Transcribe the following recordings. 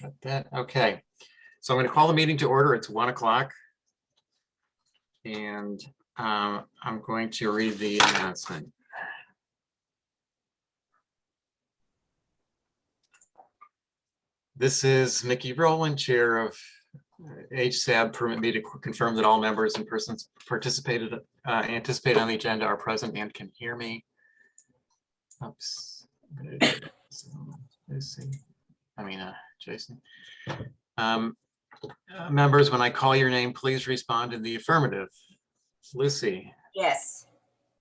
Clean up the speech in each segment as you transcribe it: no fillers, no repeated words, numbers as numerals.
Got that. Okay. So I'm going to call the meeting to order. It's 1 o'clock. And I'm going to read the announcement. This is Mickey Brolin, Chair of HSAB. Permit me to confirm that all members and persons anticipate on the agenda are present and can hear me. Oops. Jason. Members, when I call your name, please respond in the affirmative. Lucy. Yes.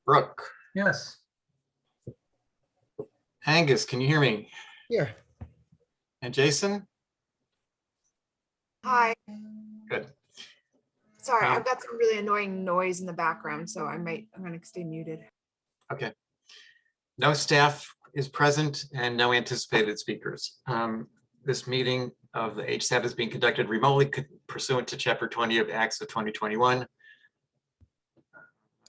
Brooke. Yes. Angus, can you hear me? Yeah. And Jason? Hi. Good. Sorry, I've got some really annoying noise in the background, so I'm going to stay muted. Okay. No staff is present and no anticipated speakers. This meeting of the HSAB is being conducted remotely pursuant to Chapter 20 of Acts of 2021.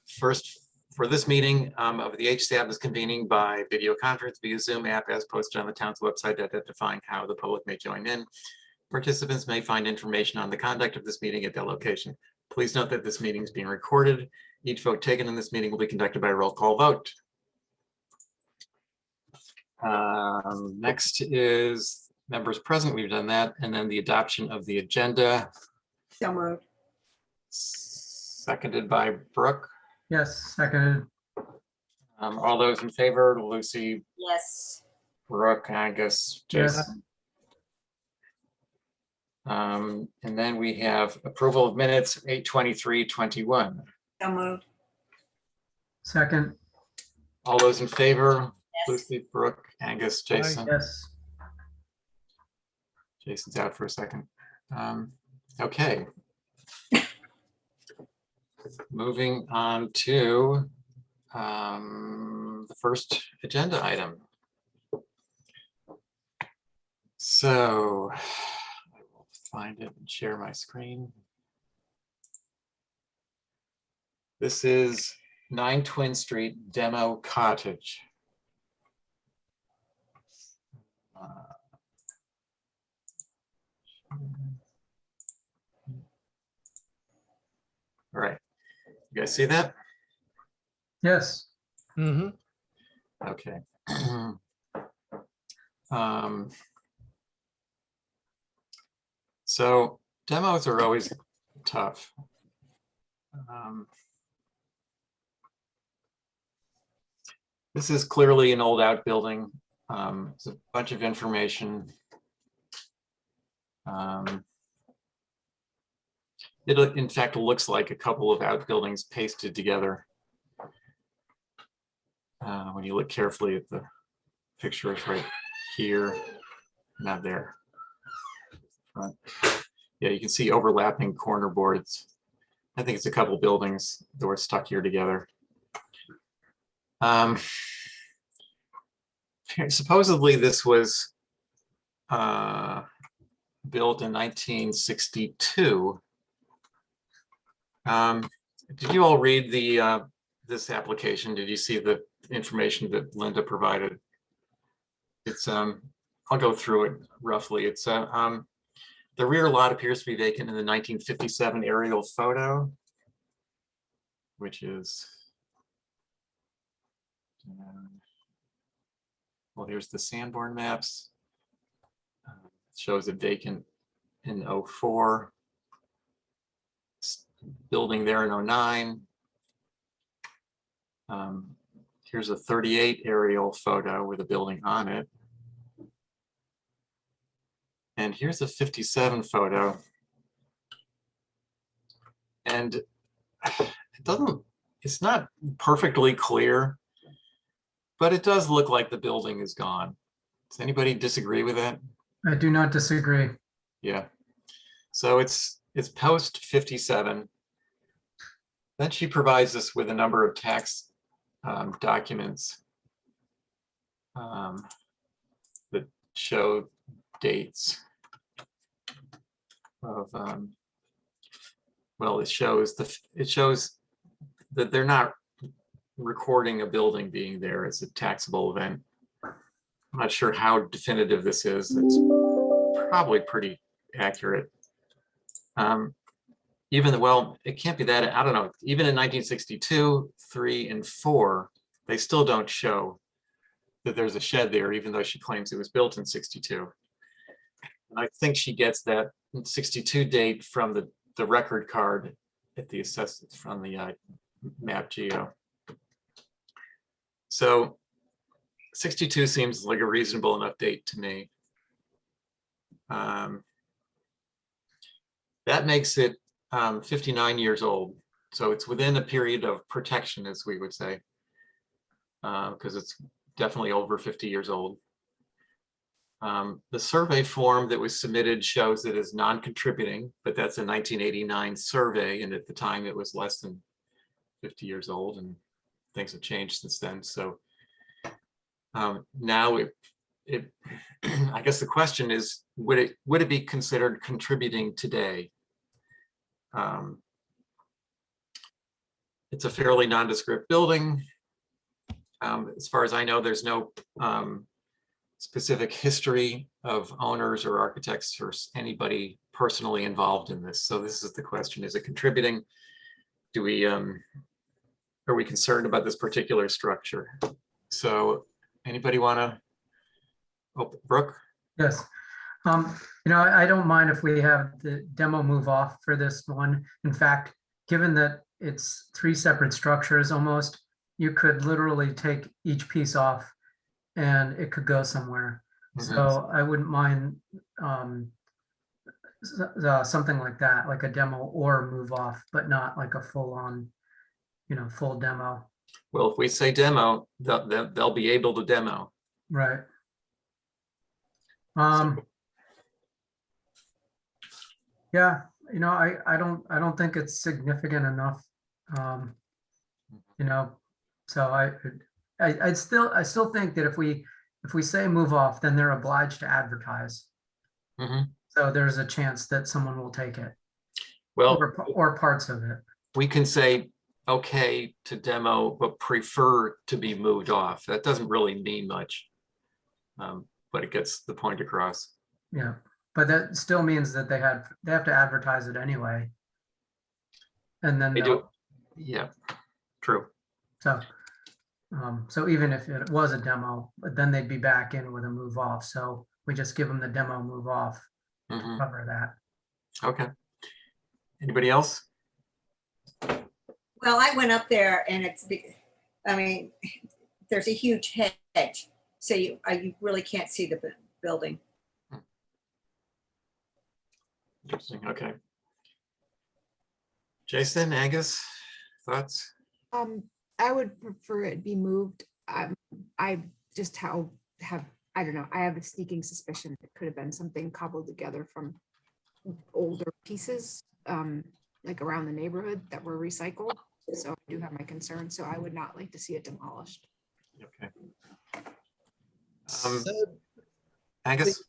First, for this meeting of the HSAB is convening by video conference via Zoom app as posted on the town's website identifying how the public may join in. Participants may find information on the conduct of this meeting at their location. Please note that this meeting is being recorded. Each vote taken in this meeting will be conducted by a roll call vote. Next is members present. We've done that. And then the adoption of the agenda. So moved. Seconded by Brooke. Yes. Seconded. All those in favor, Lucy, Yes. Brooke, Angus, Jason. Yes. And then we have approval of minutes 8/23/21. So moved. Second. All those in favor, Yes. Lucy, Brooke, Angus, Jason. Yes. Jason's out for a second. Okay. Moving on to the first agenda item. So I will find it and share my screen. This is 9 Twin Street Demo Cottage. All right, you guys see that? Yes. Mm-hmm. Okay. So demos are always tough. This is clearly an old outbuilding. It's a bunch of information. It, in fact, looks like a couple of outbuildings pasted together. When you look carefully at the pictures right here, not there. Yeah, you can see overlapping corner boards. I think it's a couple buildings that were stuck here together. Supposedly this was built in 1962. Did you all read the this application? Did you see the information that Linda provided? It's I'll go through it roughly. It's the rear lot appears to be vacant in the 1957 aerial photo, which is well, here's the Sanborn maps. Shows it vacant in 04. Building there in 09. Here's a 38 aerial photo with a building on it. And here's a 57 photo. And it's not perfectly clear, but it does look like the building is gone. Does anybody disagree with that? I do not disagree. Yeah. So it's post 57. Then she provides us with a number of tax documents that show dates of well, it shows that they're not recording a building being there as a taxable event. I'm not sure how definitive this is. It's probably pretty accurate. Well, it can't be that, I don't know, even in 1962, 3 and 4, they still don't show that there's a shed there, even though she claims it was built in 62. And I think she gets that 62 date from the record card at the assessment from the map geo. So 62 seems like a reasonable enough date to me. That makes it 59 years old. So it's within a period of protection, as we would say, because it's definitely over 50 years old. The survey form that was submitted shows it as non-contributing, but that's a 1989 survey. And at the time it was less than 50 years old, and things have changed since then. So now I guess the question is, would it be considered contributing today? It's a fairly nondescript building. As far as I know, there's no specific history of owners or architects or anybody personally involved in this. So this is the question: is it contributing? Do we are we concerned about this particular structure? So anybody want to? Oh, Brooke? Yes. I don't mind if we have the demo move off for this one. In fact, given that it's 3 separate structures almost, you could literally take each piece off and it could go somewhere. So I wouldn't mind something like that, like a demo or move off, but not like a full on, full demo. Well, if we say demo, they'll be able to demo. Right. Yeah, I don't think it's significant enough. So I still think that if we say move off, then they're obliged to advertise. So there's a chance that someone will take it. Well, or parts of it. We can say okay to demo, but prefer to be moved off. That doesn't really mean much, but it gets the point across. Yeah, but that still means that they have to advertise it anyway. And then they do. Yeah, true. So even if it was a demo, but then they'd be back in with a move off. So we just give them the demo move off to cover that. Okay. Anybody else? Well, I went up there and there's a huge hedge. So you really can't see the building. Interesting. Okay. Jason, Angus, thoughts? I would prefer it be moved. I just have I don't know. I have a sneaking suspicion it could have been something cobbled together from older pieces, like around the neighborhood that were recycled. So I do have my concerns. So I would not like to see it demolished. Okay. So Angus?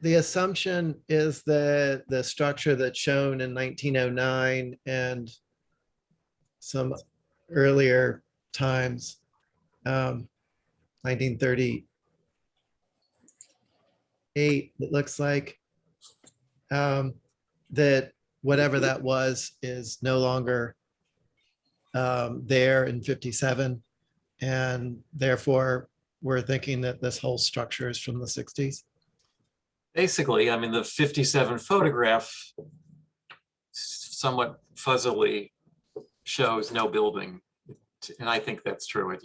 the assumption is that the structure that's shown in 1909 and some earlier times, 1938, it looks like, that whatever that was is no longer there in 57. And therefore, we're thinking that this whole structure is from the 60s. Basically, I mean, the 57 photograph somewhat fuzzily shows no building. And I think that's true. When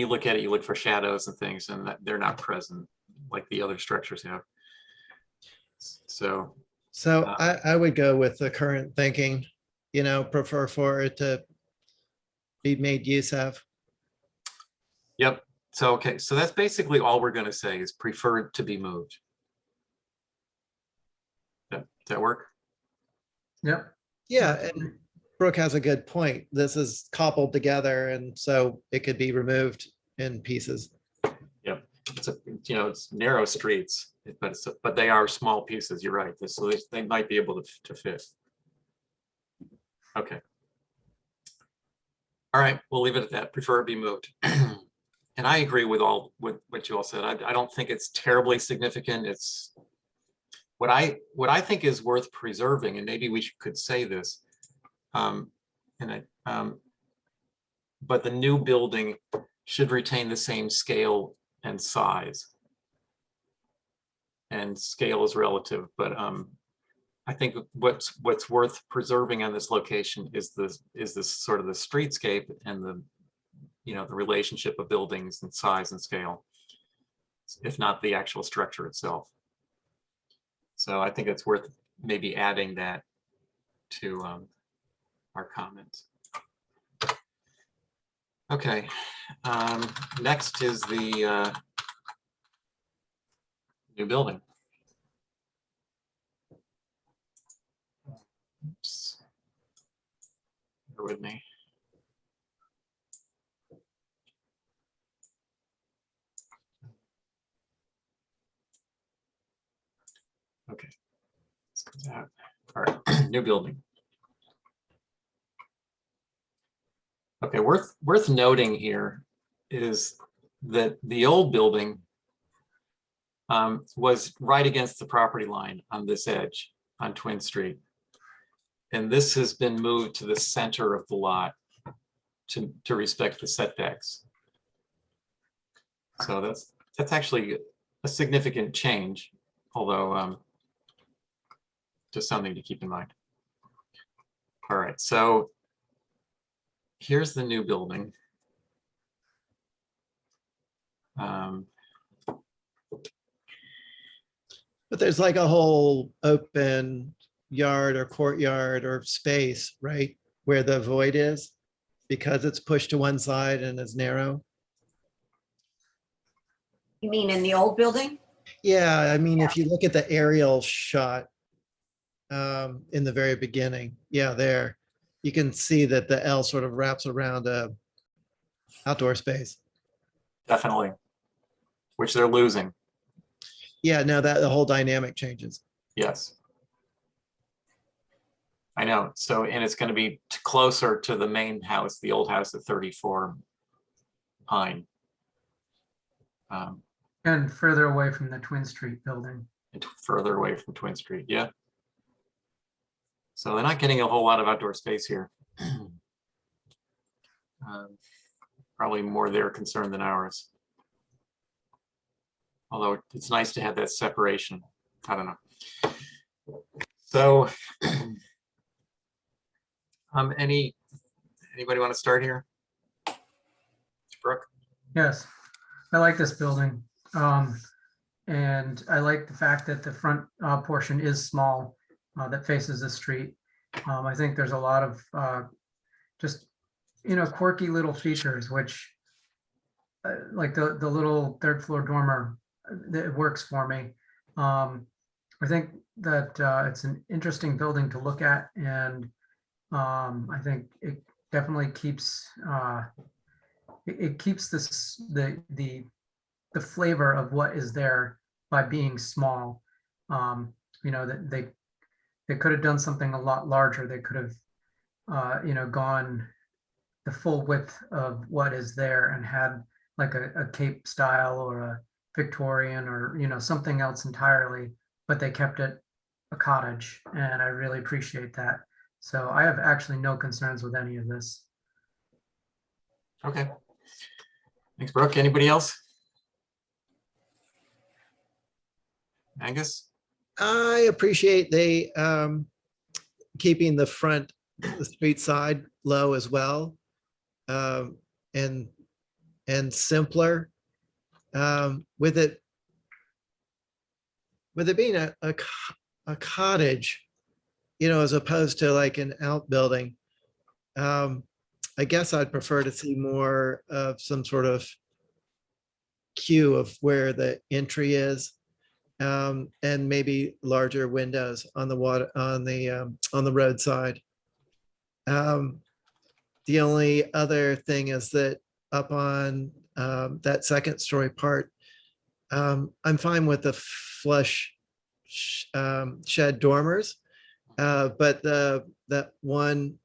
you look at it, you look for shadows and things, and they're not present like the other structures have. So I would go with the current thinking, prefer for it to be made use of. Yep. So, okay. So that's basically all we're going to say is preferred to be moved. Does that work? Yep. Yeah, and Brooke has a good point. This is cobbled together, and so it could be removed in pieces. Yep. It's narrow streets, but they are small pieces. You're right. So they might be able to fit. Okay. All right. We'll leave it at that. Prefer to be moved. And I agree with what you all said. I don't think it's terribly significant. It's what I think is worth preserving, and maybe we could say this. And but the new building should retain the same scale and size. And scale is relative, but I think what's worth preserving on this location is this sort of the streetscape and the relationship of buildings and size and scale, if not the actual structure itself. So I think it's worth maybe adding that to our comments. Okay, next is the new building. Oops. Bear with me. Okay, this comes out. All right, new building. Okay, worth noting here is that the old building was right against the property line on this edge on Twin Street. And this has been moved to the center of the lot to respect the setbacks. So that's actually a significant change, although just something to keep in mind. All right, so here's the new building. But there's like a whole open yard or courtyard or space, right? Where the void is, because it's pushed to one side and is narrow. You mean in the old building? Yeah, I mean, if you look at the aerial shot in the very beginning, yeah, there, you can see that the L sort of wraps around a outdoor space. Definitely, which they're losing. Yeah, no, that the whole dynamic changes. Yes. I know. So, and it's going to be closer to the main house, the old house at 34 Pine. And further away from the Twin Street building. And further away from Twin Street. Yeah. So they're not getting a whole lot of outdoor space here. Probably more their concern than ours. Although it's nice to have that separation. I don't know. So, anybody want to start here? Brooke? Yes, I like this building. And I like the fact that the front portion is small, that faces the street. I think there's a lot of just, quirky little features, which like the little third floor dormer, that works for me. I think that it's an interesting building to look at, and I think it definitely keeps it keeps this the flavor of what is there by being small. That they could have done something a lot larger. They could have gone the full width of what is there and had like a Cape style or a Victorian or something else entirely, but they kept it a cottage, and I really appreciate that. So I have actually no concerns with any of this. Okay. Thanks, Brooke. Anybody else? Angus? I appreciate they keeping the street side low as well, and simpler, with it being a cottage, as opposed to like an outbuilding. I guess I'd prefer to see more of some sort of cue of where the entry is, and maybe larger windows on the water on the roadside. The only other thing is that up on that second story part, I'm fine with the flush shed dormers, but that one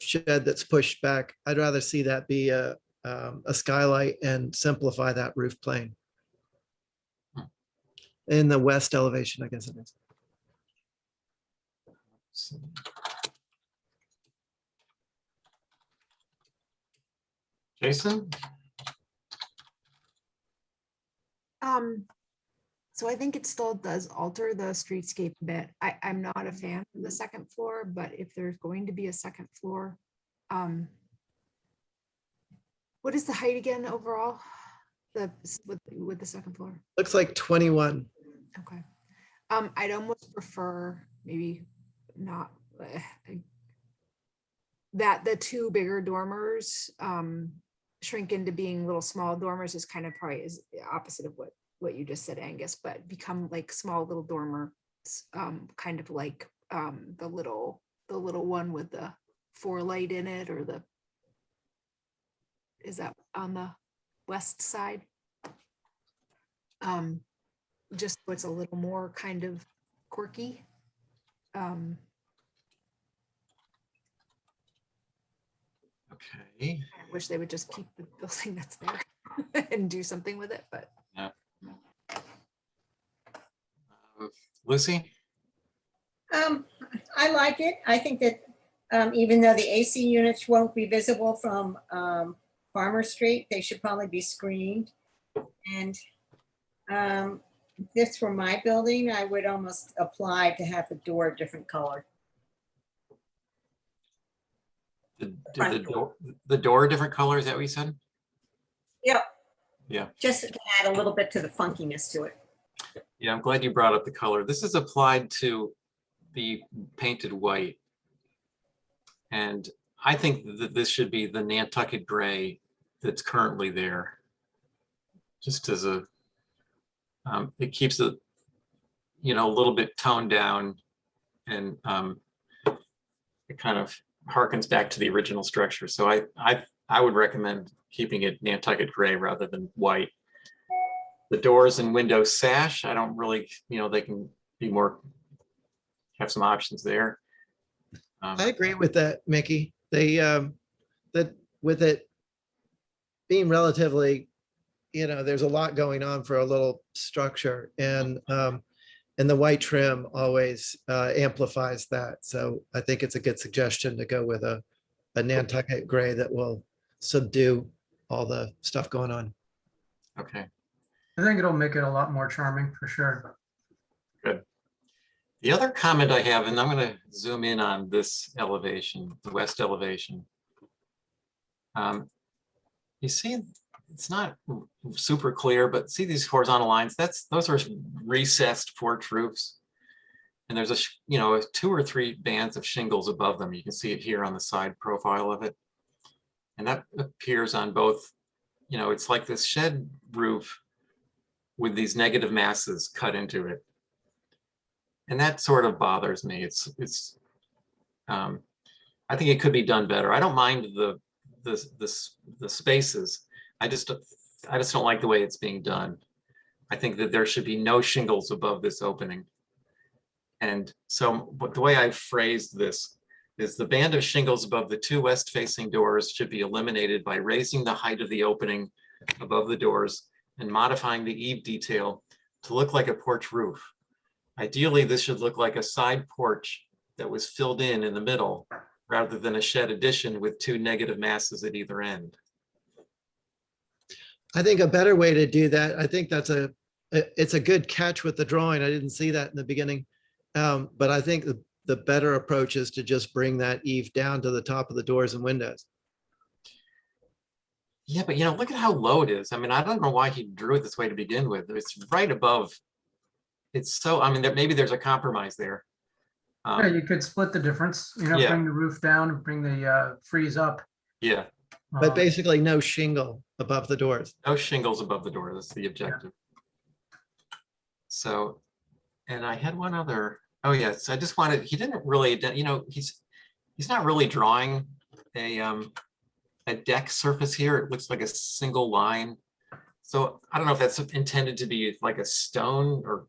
shed that's pushed back, I'd rather see that be a a skylight and simplify that roof plane. In the west elevation, I guess it is. Jason? So I think it still does alter the streetscape a bit. I'm not a fan of the second floor, but if there's going to be a second floor, what is the height again overall? With the second floor? Looks like 21. Okay. I'd almost prefer maybe not that the two bigger dormers shrink into being little small dormers is kind of probably is the opposite of what you just said, Angus, but become like small little dormers, kind of like the little one with the 4 light in it, or is that on the west side? Just so it's a little more kind of quirky. Okay. I wish they would just keep the building that's there and do something with it, but Lucy? I like it. I think that even though the AC units won't be visible from Farmer Street, they should probably be screened. And if this were my building, I would almost apply to have the door a different color. The door a different color, is that what you said? Yep. Yeah. Just to add a little bit to the funkiness to it. Yeah, I'm glad you brought up the color. This is applied to the painted white. And I think that this should be the Nantucket gray that's currently there. Just as a, it keeps it, a little bit toned down, and it kind of harkens back to the original structure. So I would recommend keeping it Nantucket gray rather than white. The doors and window sash, I don't really, they can be more, have some options there. I agree with that, Mickey. That with it being relatively, there's a lot going on for a little structure, and the white trim always amplifies that. So I think it's a good suggestion to go with a Nantucket gray that will subdue all the stuff going on. Okay, I think it'll make it a lot more charming for sure. good. The other comment I have, and I'm going to zoom in on this elevation, the west elevation. You see, it's not super clear, but see these horizontal lines? Those are recessed porch roofs, and there's a 2 or 3 bands of shingles above them. You can see it here on the side profile of it, and that appears on both. It's like this shed roof with these negative masses cut into it. And that sort of bothers me. I think it could be done better. I don't mind the spaces. I just don't like the way it's being done. I think that there should be no shingles above this opening. And so, but the way I phrased this is the band of shingles above the 2 west-facing doors should be eliminated by raising the height of the opening above the doors and modifying the eave detail to look like a porch roof. Ideally, this should look like a side porch that was filled in the middle, rather than a shed addition with 2 negative masses at either end. I think a better way to do that, I think it's a good catch with the drawing. I didn't see that in the beginning. But I think the better approach is to just bring that eave down to the top of the doors and windows. Yeah, but look at how low it is. I mean, I don't know why he drew it this way to begin with. It's right above. It's so, maybe there's a compromise there. Yeah, you could split the difference, Yeah. bring the roof down and bring the frieze up. Yeah, But basically no shingle above the doors. no shingles above the door. That's the objective. So, and I had one other. Oh yes, I just wanted. He didn't really. He's not really drawing a deck surface here. It looks like a single line. So I don't know if that's intended to be like a stone or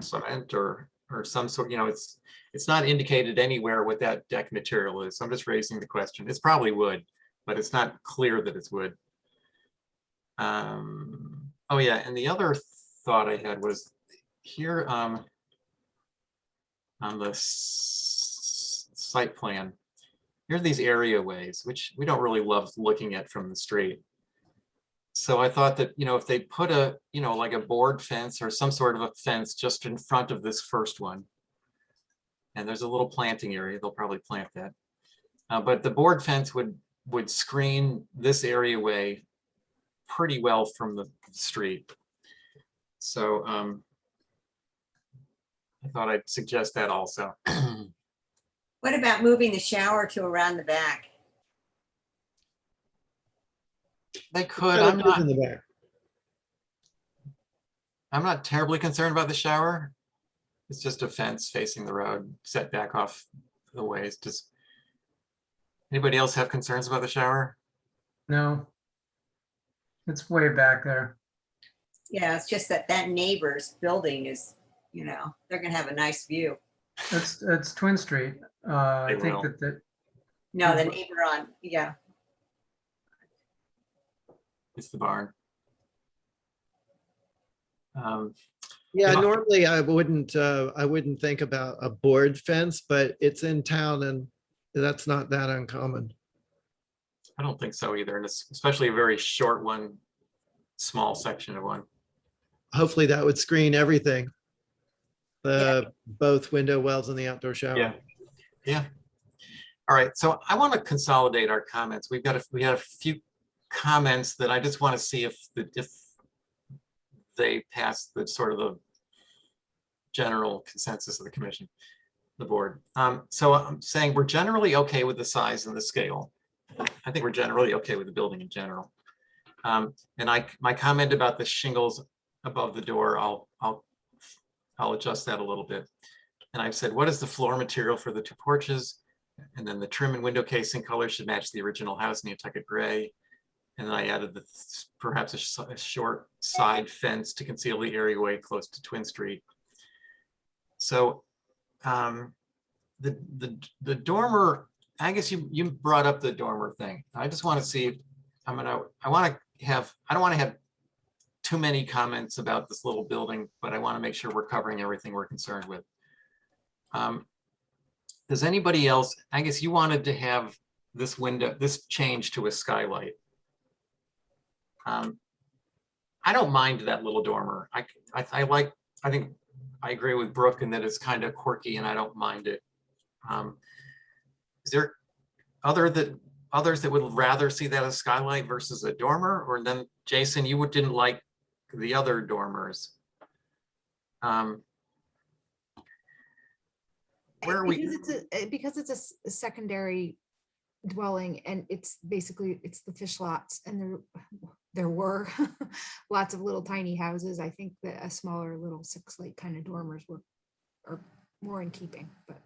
cement or some sort. It's not indicated anywhere what that deck material is. So I'm just raising the question. It's probably wood, but it's not clear that it's wood. Oh yeah, and the other thought I had was here on the site plan, here are these areaways, which we don't really love looking at from the street. So I thought that, if they put a, like a board fence or some sort of a fence just in front of this first one, and there's a little planting area, they'll probably plant that. But the board fence would screen this areaway pretty well from the street. So I thought I'd suggest that also. What about moving the shower to around the back? They could. Kind of in the back. I'm not terribly concerned about the shower. It's just a fence facing the road, set back off the ways. Does anybody else have concerns about the shower? No. It's way back there. Yeah, it's just that neighbor's building is, they're gonna have a nice view. It's Twin Street. I They think will. that No, the neighbor on, yeah. It's the barn. Yeah, Yeah. normally I wouldn't think about a board fence, but it's in town and that's not that uncommon. I don't think so either, and it's especially a very short one, small section of one. Hopefully that would screen everything. Both window wells and the outdoor shower. Yeah. Yeah. All right. So I want to consolidate our comments. We had a few comments that I just want to see if they pass the sort of the general consensus of the commission, the board. So I'm saying we're generally okay with the size and the scale. I think we're generally okay with the building in general. And my comment about the shingles above the door, I'll adjust that a little bit. And I've said, what is the floor material for the two porches? And then the trim and window casing color should match the original house, Nantucket gray. And then I added perhaps a short side fence to conceal the areaway close to Twin Street. So the dormer, I guess you brought up the dormer thing. I just want to see, I don't want to have too many comments about this little building, but I want to make sure we're covering everything we're concerned with. Does anybody else, I guess you wanted to have this window, this change to a skylight. I don't mind that little dormer. I think I agree with Brooke in that it's kind of quirky and I don't mind it. Is there others that would rather see that as skylight versus a dormer? Or then Jason, you didn't like the other dormers. Where are we? Because it's a secondary dwelling and it's basically, it's the fish lots and there were lots of little tiny houses. I think that a smaller little 6-light kind of dormers are more in keeping, but.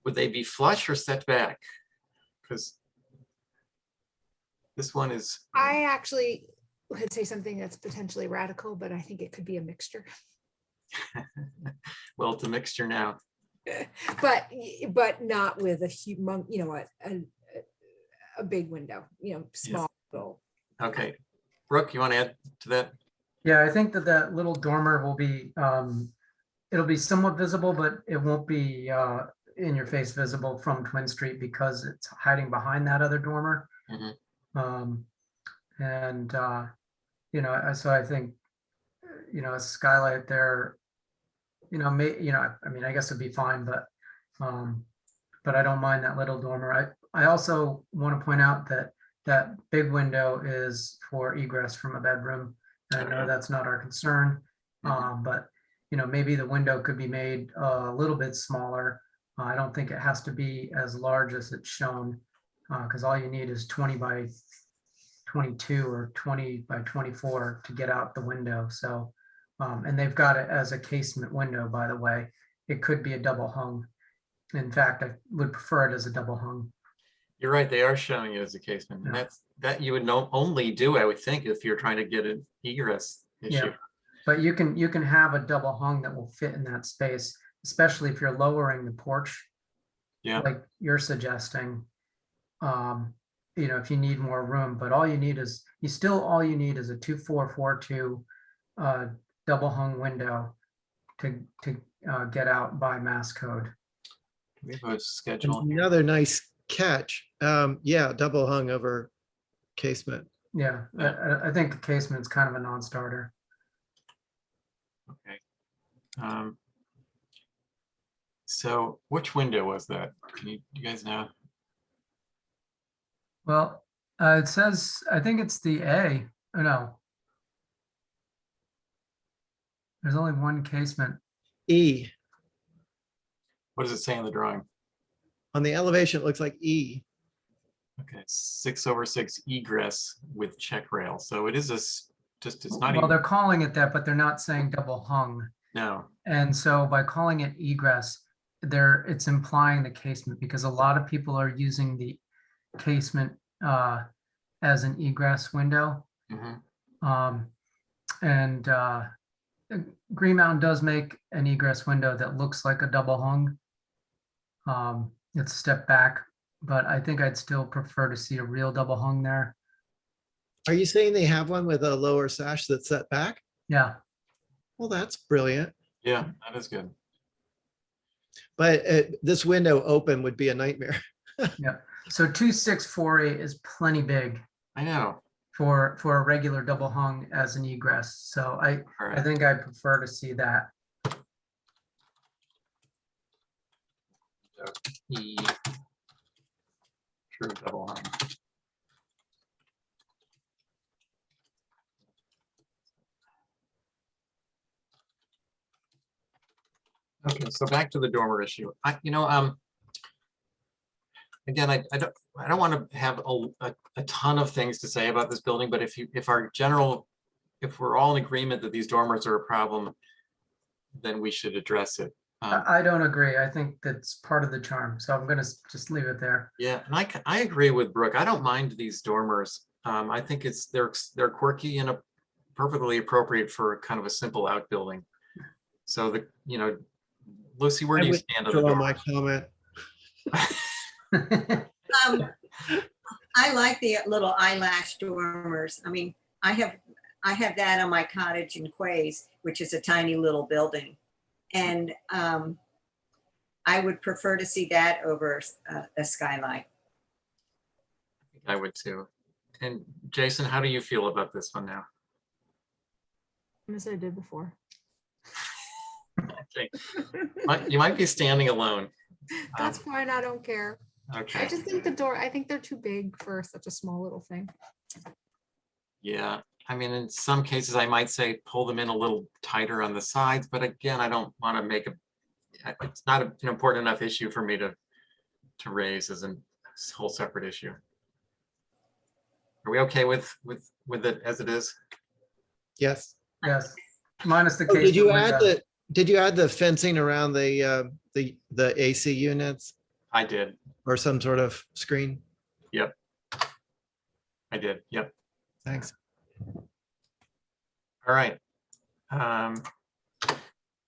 Would they be flush or set back? Because this one is. I actually would say something that's potentially radical, but I think it could be a mixture. Well, it's a mixture now. But not with a huge, a big window, small. Little. Okay, Brooke, you want to add to that? Yeah, I think that little dormer will be, it'll be somewhat visible, but it won't be in your face visible from Twin Street because it's hiding behind that other dormer. Mm-hmm. So I think, a skylight there, I guess it'd be fine, but I don't mind that little dormer. I also want to point out that big window is for egress from a bedroom. And I know that's not our concern, but maybe the window could be made a little bit smaller. I don't think it has to be as large as it's shown, because all you need is 20 by 22 or 20 by 24 to get out the window. So, and they've got it as a casement window, by the way. It could be a double hung. In fact, I would prefer it as a double hung. You're right, they are showing it as a casement. And that you would only do, I would think, if you're trying to get an egress issue. Yeah, but you can have a double hung that will fit in that space, especially if you're lowering the porch, Yeah. like you're suggesting. if you need more room, but all you need is a 2442 double hung window to get out by mass code. We have a schedule. Another nice catch. Yeah, double hung over casement. Yeah, I think the casement's kind of a non-starter. Okay. So which window was that? Can you guys know? Well, it says, I think it's the A. Oh, no. There's only one casement. E. What does it say in the drawing? On the elevation, it looks like E. Okay, 6/6 egress with check rail. So it is just, it's not Well, even, they're calling it that, but they're not saying double hung. no. And so by calling it egress, it's implying the casement, because a lot of people are using the casement as an egress window. Mhm. And Green Mountain does make an egress window that looks like a double hung. It's a step back, but I think I'd still prefer to see a real double hung there. Are you saying they have one with a lower sash that's set back? Yeah, Well, that's brilliant. Yeah, that is good. But this window open would be a nightmare. yeah. So 2648 is plenty big I know. for a regular double hung as an egress. So All I right. think I prefer to see that. E. True double hung. Okay, so back to the dormer issue. Again, I don't want to have a ton of things to say about this building, but if we're all in agreement that these dormers are a problem, then we should address it. I don't agree. I think that's part of the charm. So I'm gonna just leave it there. Yeah, and I agree with Brooke. I don't mind these dormers. I think they're quirky and perfectly appropriate for kind of a simple outbuilding. So Lucy, where do I you would stand on the draw my dormers? comment. I like the little eyelash dormers. I mean, I have that on my cottage in Quays, which is a tiny little building. And I would prefer to see that over a skylight. I would too. And Jason, how do you feel about this one now? As I did before. Okay. You might be standing alone. That's fine, I don't care. I Okay. just think I think they're too big for such a small little thing. Yeah. I mean, in some cases, I might say pull them in a little tighter on the sides, but again, I don't want to it's not an important enough issue for me to raise as a whole separate issue. Are we okay with it as it is? Yes. Yes, minus the Oh, casement window. did you add the fencing around the AC units I did. or some sort of screen? Yep. I did. Yep. Thanks. All right.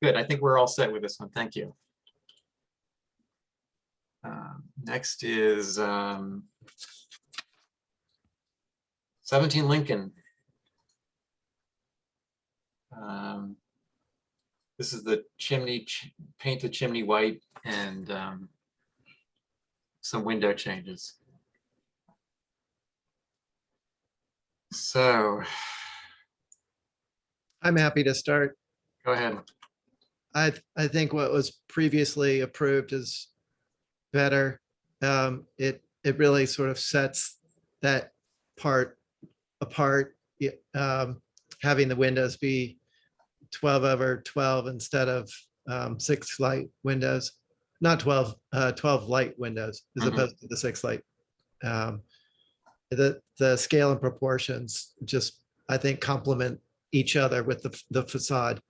Good. I think we're all set with this one. Thank you. Next is 17 Lincoln. This is the chimney, painted chimney white, and some window changes. So I'm happy to start. go ahead. I think what was previously approved is better. It really sort of sets that part apart. Having the windows be 12/12 instead of 6 light windows, not 12, 12 light windows as Mhm. opposed to the 6 light. The scale and proportions just, I think, complement each other with the facade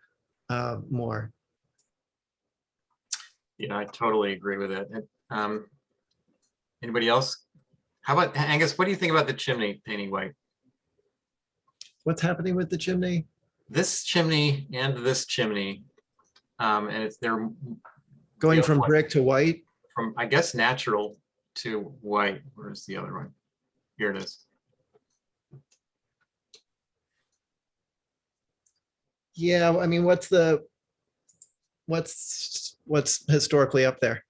more. Yeah, I totally agree with it. Anybody else? How about Angus? What do you think about the chimney painting white? What's happening with the chimney? This chimney and this chimney, and they're Going other from one- brick to white? from, I guess, natural to white. Where's the other one? Here it is. Yeah, I mean, what's historically up there?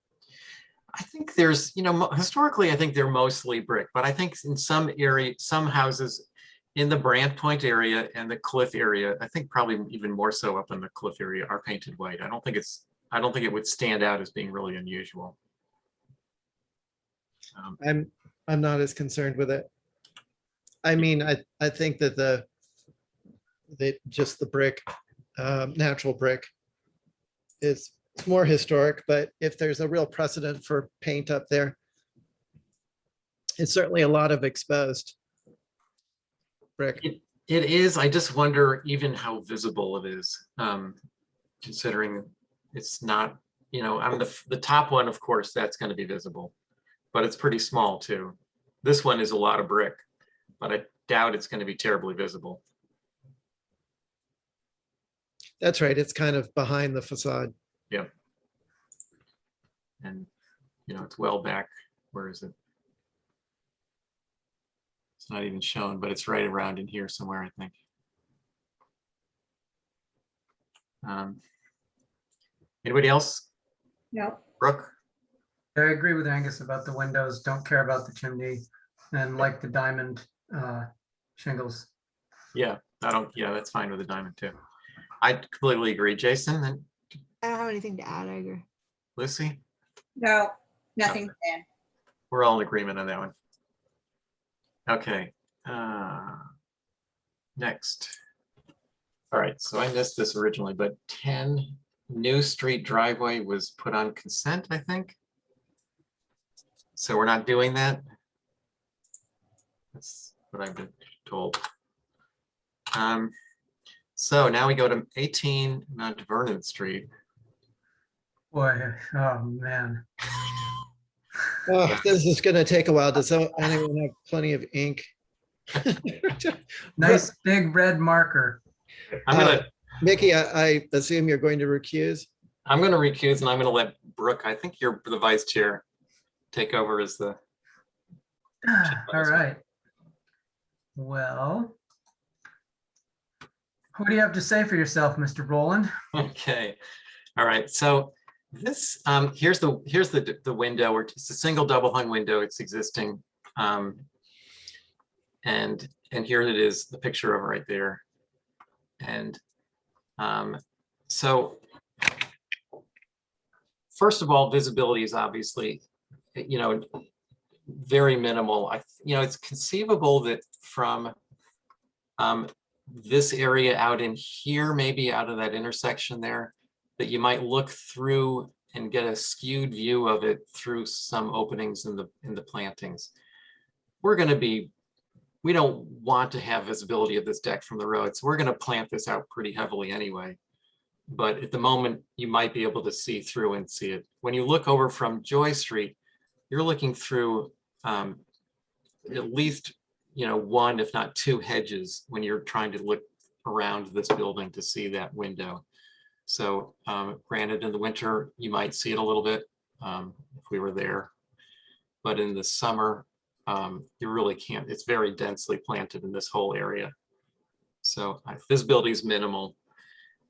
I think there's, historically, I think they're mostly brick, but I think in some area, some houses in the Brant Point area and the Cliff area, I think probably even more so up in the Cliff area, are painted white. I don't think it would stand out as being really unusual. I'm not as concerned with it. I mean, I think that just the brick, natural brick is more historic, but if there's a real precedent for paint up there, it's certainly a lot of exposed brick. It is. I just wonder even how visible it is, considering it's not, I'm the top one, of course, that's going to be visible, but it's pretty small too. This one is a lot of brick, but I doubt it's going to be terribly visible. That's right. It's kind of behind the facade. Yep. And, it's well back. Where is it? It's not even shown, but it's right around in here somewhere, I think. Anybody else? No, Brooke? I agree with Angus about the windows. Don't care about the chimney and like the diamond shingles. Yeah, that's fine with the diamond too. I completely agree. Jason and I don't have anything to add, I agree. Lucy, no, nothing to add. we're all in agreement on that one. Okay. Next. All right, so I missed this originally, but 10 New Street driveway was put on consent, I think. So we're not doing that. That's what I've been told. So now we go to 18 Mount Vernon Street. Boy, oh man. Oh, this is going to take a while. Does anyone have plenty of ink? Nice big red marker. I'm gonna Mickey, I assume you're going to recuse. recuse, and I'm gonna let Brooke, I think you're the vice chair, take over as the. All right. Well, what do you have to say for yourself, Mr. Brolin? Okay. All right. So this here's the window, where it's a single double hung window. It's existing. And here it is, the picture of it right there. And so first of all, visibility is obviously, very minimal. It's conceivable that from this area out in here, maybe out of that intersection there, that you might look through and get a skewed view of it through some openings in the plantings. We don't want to have visibility of this deck from the road, so we're going to plant this out pretty heavily anyway. But at the moment, you might be able to see through and see it. When you look over from Joy Street, you're looking through at least, one, if not two hedges when you're trying to look around this building to see that window. So granted, in the winter, you might see it a little bit if we were there. But in the summer, you really can't. It's very densely planted in this whole area. So visibility is minimal.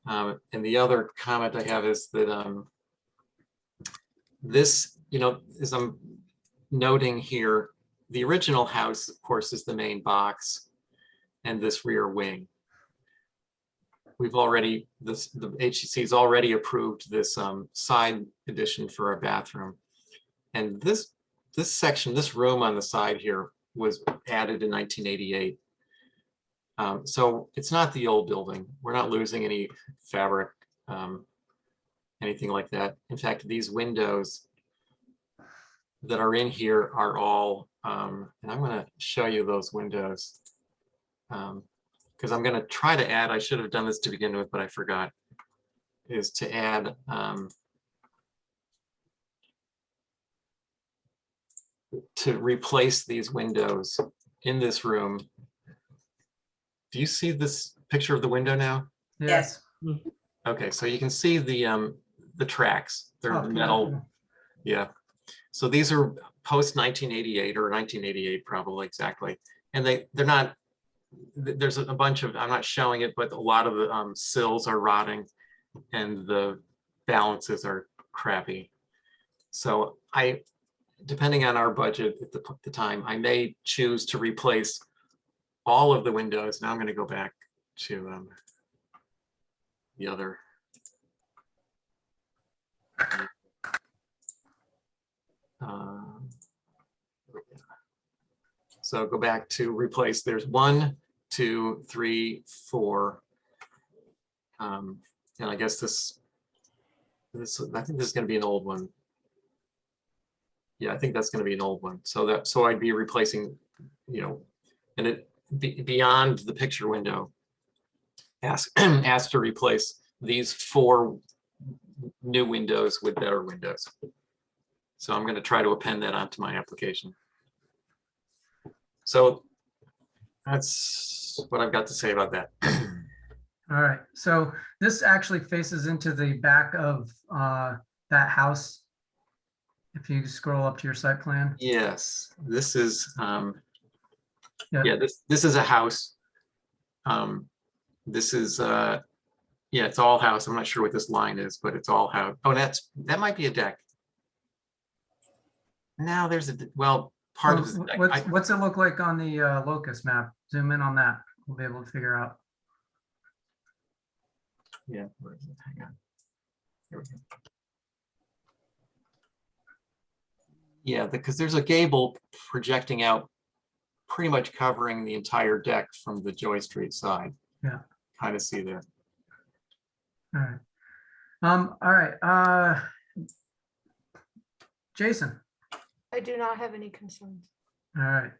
And the other comment I have is that this, as I'm noting here, the original house, of course, is the main box and this rear wing. The HCC has already approved this side addition for a bathroom. And this section, this room on the side here was added in 1988. So it's not the old building. We're not losing any fabric, anything like that. In fact, these windows that are in here are all, and I'm going to show you those windows because I'm going to try to add, I should have done this to begin with, but I forgot, is to add to replace these windows in this room. Do you see this picture of the window now? Yes. Okay, so you can see the tracks. They're Oh, the metal. beautiful. Yeah. So these are post 1988 or 1988 probably exactly. And they're not, there's a bunch of, I'm not showing it, but a lot of the sills are rotting and the balances are crappy. So depending on our budget at the time, I may choose to replace all of the windows. Now I'm going to go back to the other. So go back to replace. There's 1, 2, 3, 4. And I guess this I think this is going to be an old one. Yeah, I think that's going to be an old one. So I'd be replacing, you know, and it beyond the picture window. Asked to replace these 4 new windows with better windows. So I'm going to try to append that onto my application. So that's what I've got to say about that. All right, so this actually faces into the back of that house. If you scroll up to your site plan. Yes, this is Yeah. yeah, this is a house. This is yeah, it's all house. I'm not sure what this line is, but it's all house. Oh, that might be a deck. Now there's well, part of the deck. What's it look like on the locus map? Zoom in on that. We'll be able to figure out. Yeah, where is it? Hang on. Here we go. Yeah, because there's a gable projecting out, pretty much covering the entire deck from the Joy Street side. Yeah. Kind of see that. All right. Jason. I do not have any concerns. All right.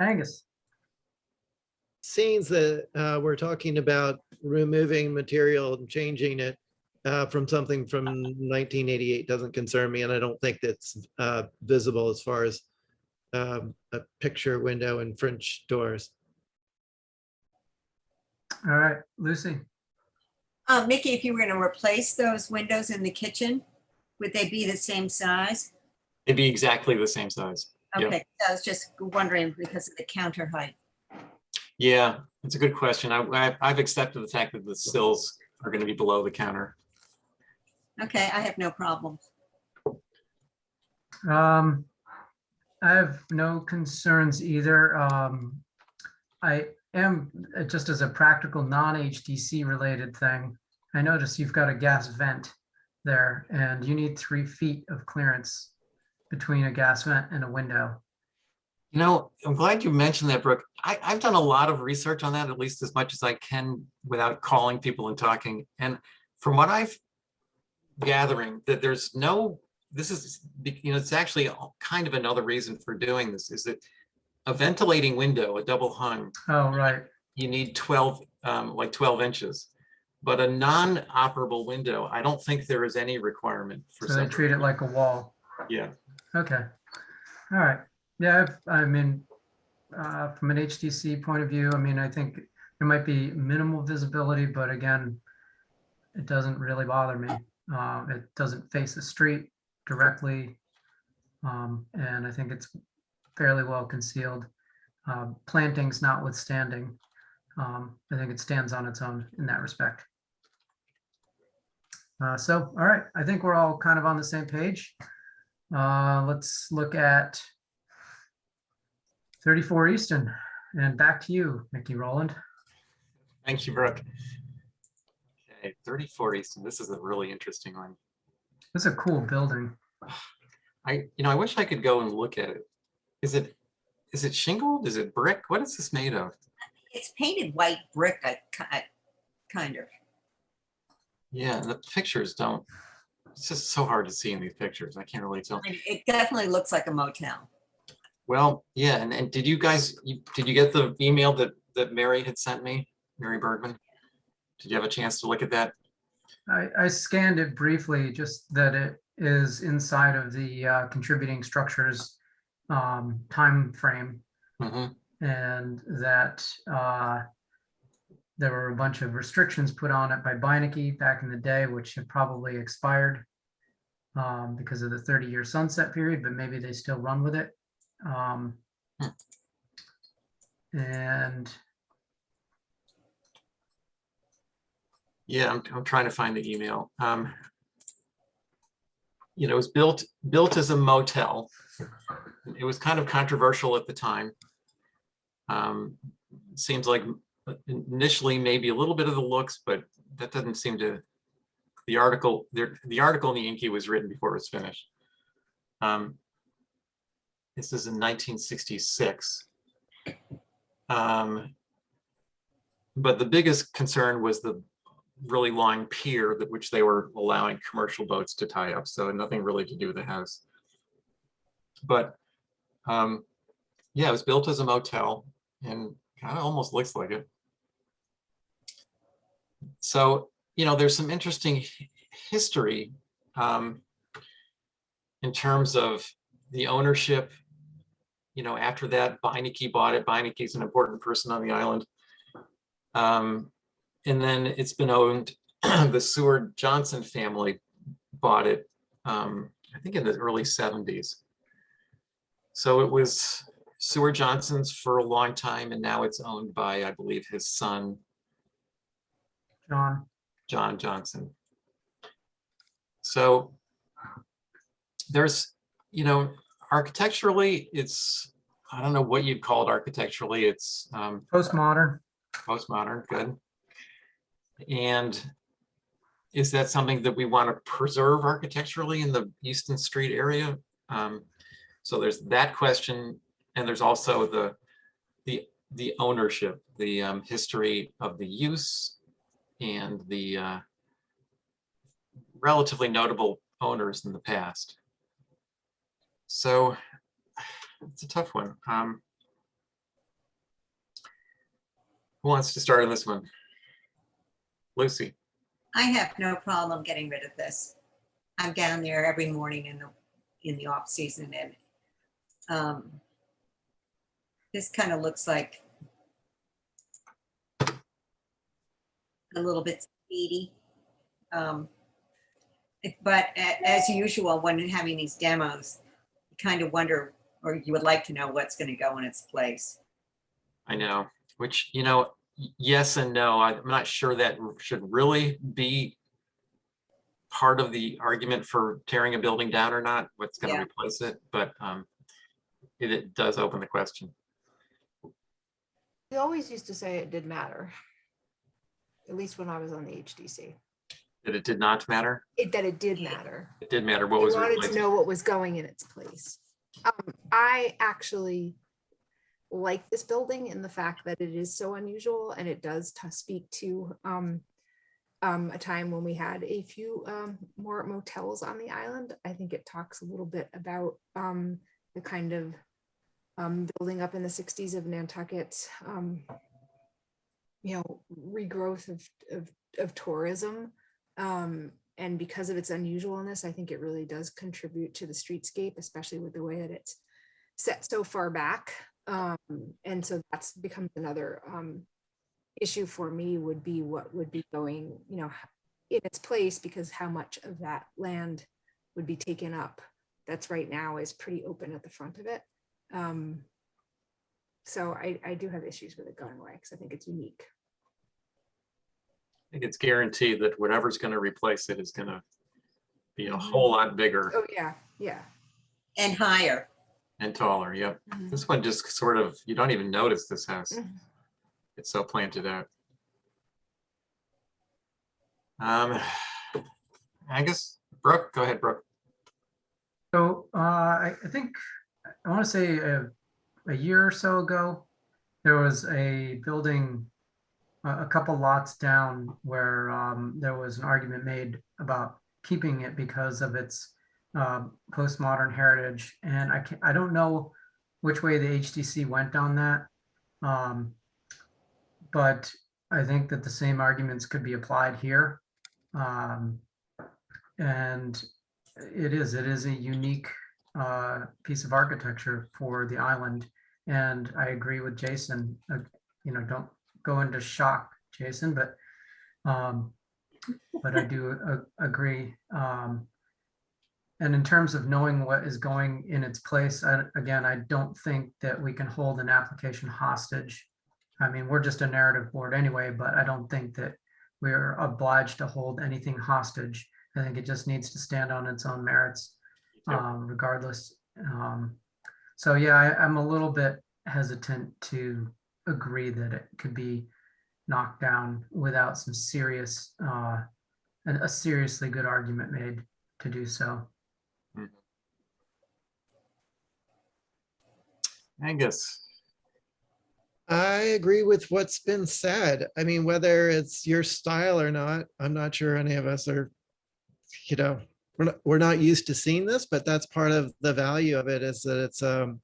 Angus. Scenes that we're talking about removing material and changing it from something from 1988 doesn't concern me, and I don't think that's visible as far as a picture window and French doors. All right, Lucy. Mickey, if you were going to replace those windows in the kitchen, would they be the same size? It'd be exactly the same size. Yeah. Okay, I was just wondering because of the counter height. Yeah, it's a good question. I've accepted the fact that the sills are going to be below the counter. Okay, I have no problem. I have no concerns either. I am, just as a practical non-HDC related thing, I notice you've got a gas vent there and you need 3 feet of clearance between a gas vent and a window. You know, I'm glad you mentioned that, Brooke. I've done a lot of research on that, at least as much as I can without calling people and talking. And from what I've gathering, that there's no, this is, you know, it's actually kind of another reason for doing this, is that a ventilating window, a double hung, Oh, right. you need 12, like 12 inches. But a non-operable window, I don't think there is any requirement for. So they treat it like a wall. Yeah. Okay. All right. Yeah, I mean, from an HDC point of view, I mean, I think there might be minimal visibility, but again, it doesn't really bother me. It doesn't face the street directly. And I think it's fairly well concealed. Plantings notwithstanding, I think it stands on its own in that respect. So, all right, I think we're all kind of on the same page. Let's look at 34 Easton, and back to you, Mickey Rowland. Thank you, Brooke. Okay, 34 Easton. This is a really interesting one. It's a cool building. I wish I could go and look at it. Is it shingled? Is it brick? What is this made of? It's painted white brick, kind of. Yeah, the pictures don't. It's just so hard to see in these pictures. I can't really tell. It definitely looks like a motel. Well, yeah, and did you guys, did you get the email that Mary had sent me, Mary Bergman? Did you have a chance to look at that? I scanned it briefly, just that it is inside of the contributing structures time frame, and that there were a bunch of restrictions put on it by Beinecke back in the day, which have probably expired. because of the 30-year sunset period, but maybe they still run with it. And Yeah, I'm trying to find the email. You know, it was built as a motel. It was kind of controversial at the time. Seems like initially maybe a little bit of the looks, but that doesn't seem to. The article in the Inky was written before it was finished. This is in 1966. But the biggest concern was the really long pier that which they were allowing commercial boats to tie up. So nothing really to do with the house. But yeah, it was built as a motel and kind of almost looks like it. So, you know, there's some interesting history in terms of the ownership. You know, after that, Beinecke bought it. Beinecke is an important person on the island. And then it's been owned, the Seward Johnson family bought it, I think in the early 70s. So it was Seward Johnson's for a long time, and now it's owned by, I believe, his son, John Johnson. So there's, you know, architecturally, it's, I don't know what you'd call it architecturally. It's postmodern. Postmodern, good. And is that something that we want to preserve architecturally in the Euston Street area? So there's that question, and there's also the ownership, the history of the use, and the relatively notable owners in the past. So it's a tough one. Who wants to start on this one? Lucy. I have no problem getting rid of this. I'm down there every morning in the off season, and this kind of looks like a little bit speedy. But as usual, when having these demos, you kind of wonder, or you would like to know what's going to go in its place. I know, which, you know, yes and no. I'm not sure that should really be part of the argument for tearing a building down or not, what's going to replace it, but it does open the question. We always used to say it did matter, at least when I was on the HDC. That it did not matter? That it did matter. It did matter what We was wanted replaced. to know what was going in its place. I actually like this building in the fact that it is so unusual, and it does speak to a time when we had a few more motels on the island. I think it talks a little bit about the kind of building up in the 60s of Nantucket, you know, regrowth of tourism. And because of its unusualness, I think it really does contribute to the streetscape, especially with the way that it's set so far back. And so that's becomes another issue for me, would be what would be going, you know, in its place, because how much of that land would be taken up that's right now is pretty open at the front of it. So I do have issues with it going away because I think it's unique. I think it's guaranteed that whatever's going to replace it is going to be a whole lot bigger. Oh yeah, yeah. And higher. And taller. Yep. Mhm. This one just sort of, you don't even notice this house. Mhm. It's so planted out. I guess, Brooke, go ahead, Brooke. So I think I want to say a year or so ago, there was a building a couple lots down where there was an argument made about keeping it because of its postmodern heritage. And I don't know which way the HDC went on that, but I think that the same arguments could be applied here. And it is a unique piece of architecture for the island. And I agree with Jason, you know, don't go into shock, Jason, but I do agree. And in terms of knowing what is going in its place, again, I don't think that we can hold an application hostage. I mean, we're just a narrative board anyway, but I don't think that we're obliged to hold anything hostage. I think it just needs to stand on its own merits, regardless. So yeah, I'm a little bit hesitant to agree that it could be knocked down without some serious, a seriously good argument made to do so. Angus. I agree with what's been said. I mean, whether it's your style or not, I'm not sure any of us are, you know, we're not used to seeing this, but that's part of the value of it, is that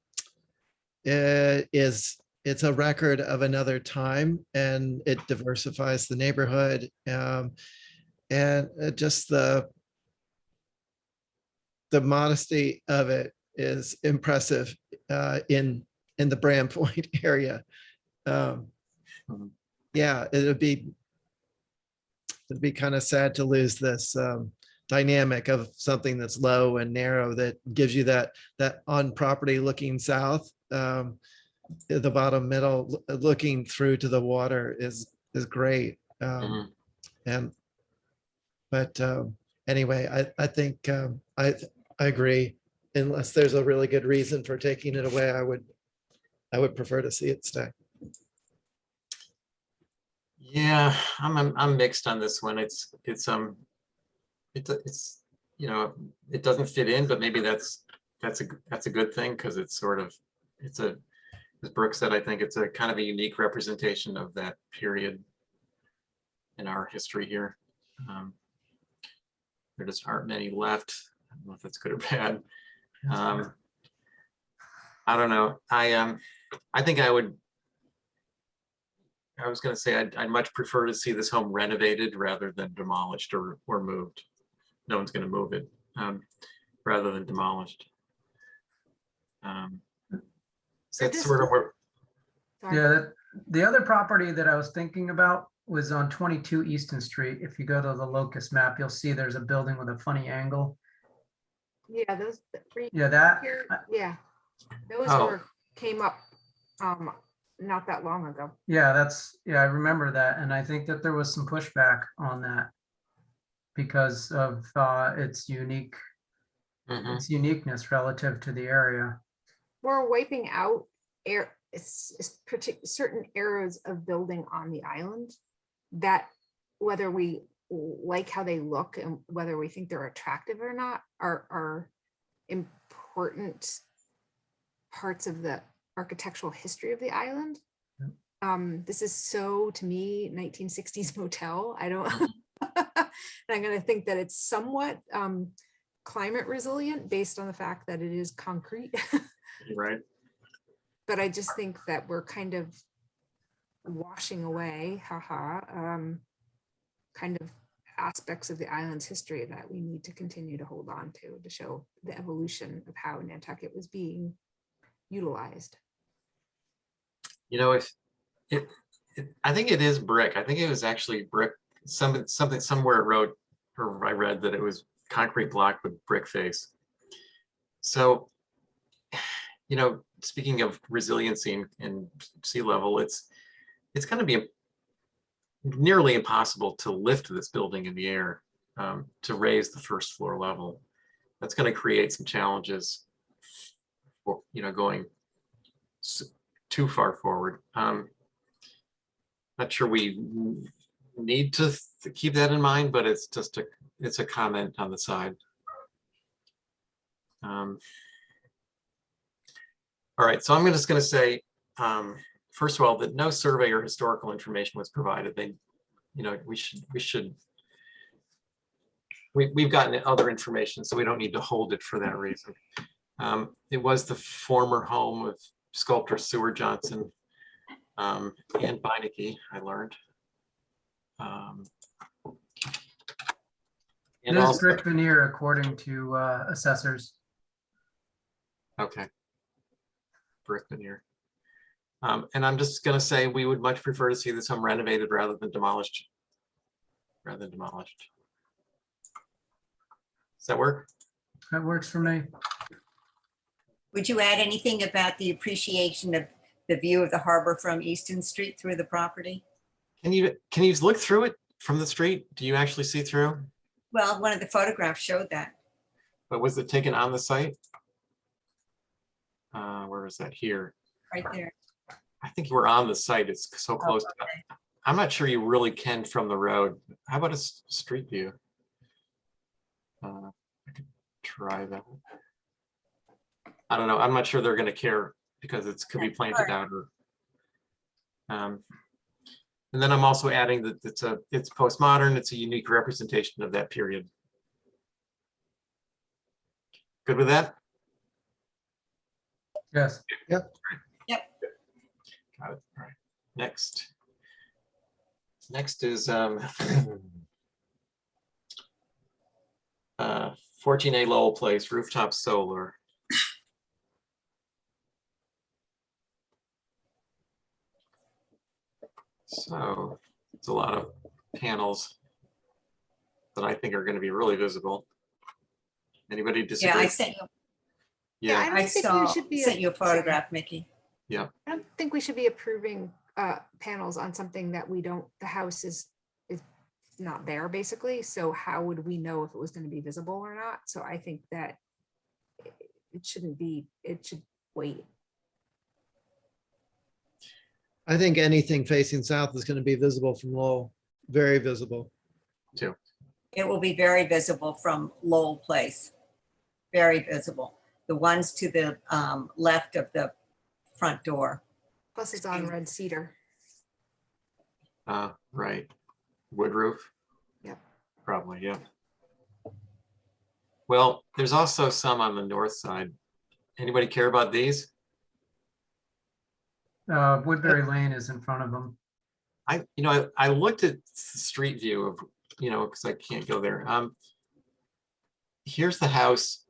it's a record of another time, and it diversifies the neighborhood. And just the modesty of it is impressive in the Brand Point area. Yeah, it'd be kind of sad to lose this dynamic of something that's low and narrow that gives you that on property looking south. The bottom middle looking through to the water is great. But anyway, I think I agree. Unless there's a really good reason for taking it away, I would prefer to see it stay. Yeah, I'm mixed on this one. It's you know, it doesn't fit in, but maybe that's a good thing, because it's sort of, as Brooke said, I think it's a kind of a unique representation of that period in our history here. There just aren't many left. I don't know if that's good or bad. I don't know. I think I was going to say I'd much prefer to see this home renovated rather than demolished or moved. No one's going to move it, rather than demolished. So that's sort of where. Sorry. Yeah, the other property that I was thinking about was on 22 Easton Street. If you go to the locust map, you'll see there's a building with a funny angle. Yeah, those. Yeah, that. Yeah, those came up not that long ago. Yeah, I remember that. And I think that there was some pushback on that because of its uniqueness relative to the area. We're wiping out certain eras of building on the island that, whether we like how they look and whether we think they're attractive or not, are important parts of the architectural history of the island. This is so, to me, 1960s motel. I don't, I'm going to think that it's somewhat climate resilient based on the fact that it is concrete. Right. But I just think that we're kind of washing away, kind of aspects of the island's history that we need to continue to hold on to show the evolution of how Nantucket was being utilized. You know, I think it is brick. I think it was actually brick. Something somewhere it wrote, or I read that it was concrete block with brick face. So, you know, speaking of resiliency and sea level, it's going to be nearly impossible to lift this building in the air, to raise the first floor level. That's going to create some challenges for, you know, going too far forward. Not sure we need to keep that in mind, but it's just it's a comment on the side. All right, so I'm just going to say, first of all, that no survey or historical information was provided. You know, we've gotten other information, so we don't need to hold it for that reason. It was the former home of sculptor Seward Johnson and Beinecke, I learned. It is brick veneer according to assessors. Okay. Brick veneer. And I'm just going to say we would much prefer to see this home renovated rather than demolished. Does that work? That works for me. Would you add anything about the appreciation of the view of the harbor from Easton Street through the property? Can you look through it from the street? Do you actually see through? Well, one of the photographs showed that. But was it taken on the site? Where was that? Here. Right there. I think we're on the site. It's so close. I'm not sure you really can from the road. How about a street view? I could try that. I don't know. I'm not sure they're going to care because it could be planted out. Or, and then I'm also adding that it's postmodern. It's a unique representation of that period. Good with that? Yes. Yep. Yep. Got it. All right. Next. Next is 14A Lowell Place, rooftop solar. So it's a lot of panels that I think are going to be really visible. Anybody disagree? Yeah, I sent you. Yeah, I Yeah, don't I think we saw. should be Sent you a photograph, Mickey. I don't think we should be approving panels on something that we don't, the house is not there basically. So how would we know if it was going to be visible or not? So I think that it shouldn't be, it should wait. I think anything facing south is going to be visible from Lowell, very visible. too. It will be very visible from Lowell Place. Very visible. The ones to the left of the front door. Plus it's on red cedar. Right. Wood roof? Yep. Probably, yeah. Well, there's also some on the north side. Anybody care about these? Woodbury Lane is in front of them. I looked at the street view of, because I can't go there. Here's the house,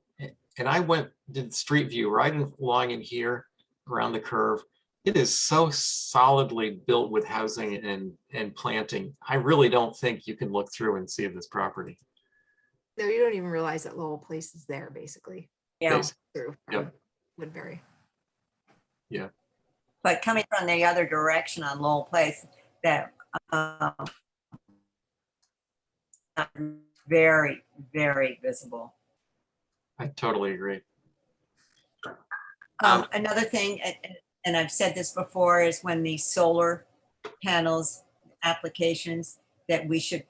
and I did street view right along in here around the curve. It is so solidly built with housing and planting. I really don't think you can look through and see this property. No, you don't even realize that Lowell Place is there basically. Yeah. Through Yep. Woodbury. But coming from the other direction on Lowell Place, that very, very visible. I totally agree. Another thing, and I've said this before, is when the solar panels applications, that we should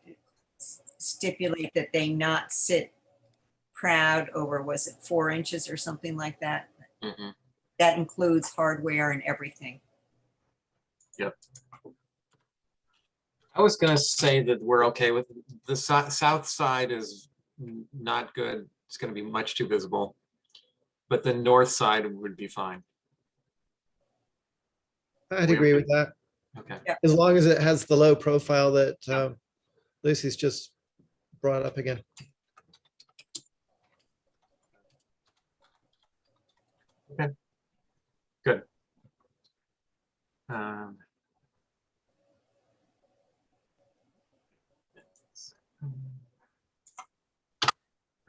stipulate that they not sit proud over, was it 4 inches or something like that? Mhm. That includes hardware and everything. Yep. I was going to say that we're okay with the south side is not good. It's going to be much too visible, but the north side would be fine. I'd agree with that, Okay. as long as it has the low profile that Lucy's just brought up again. Good.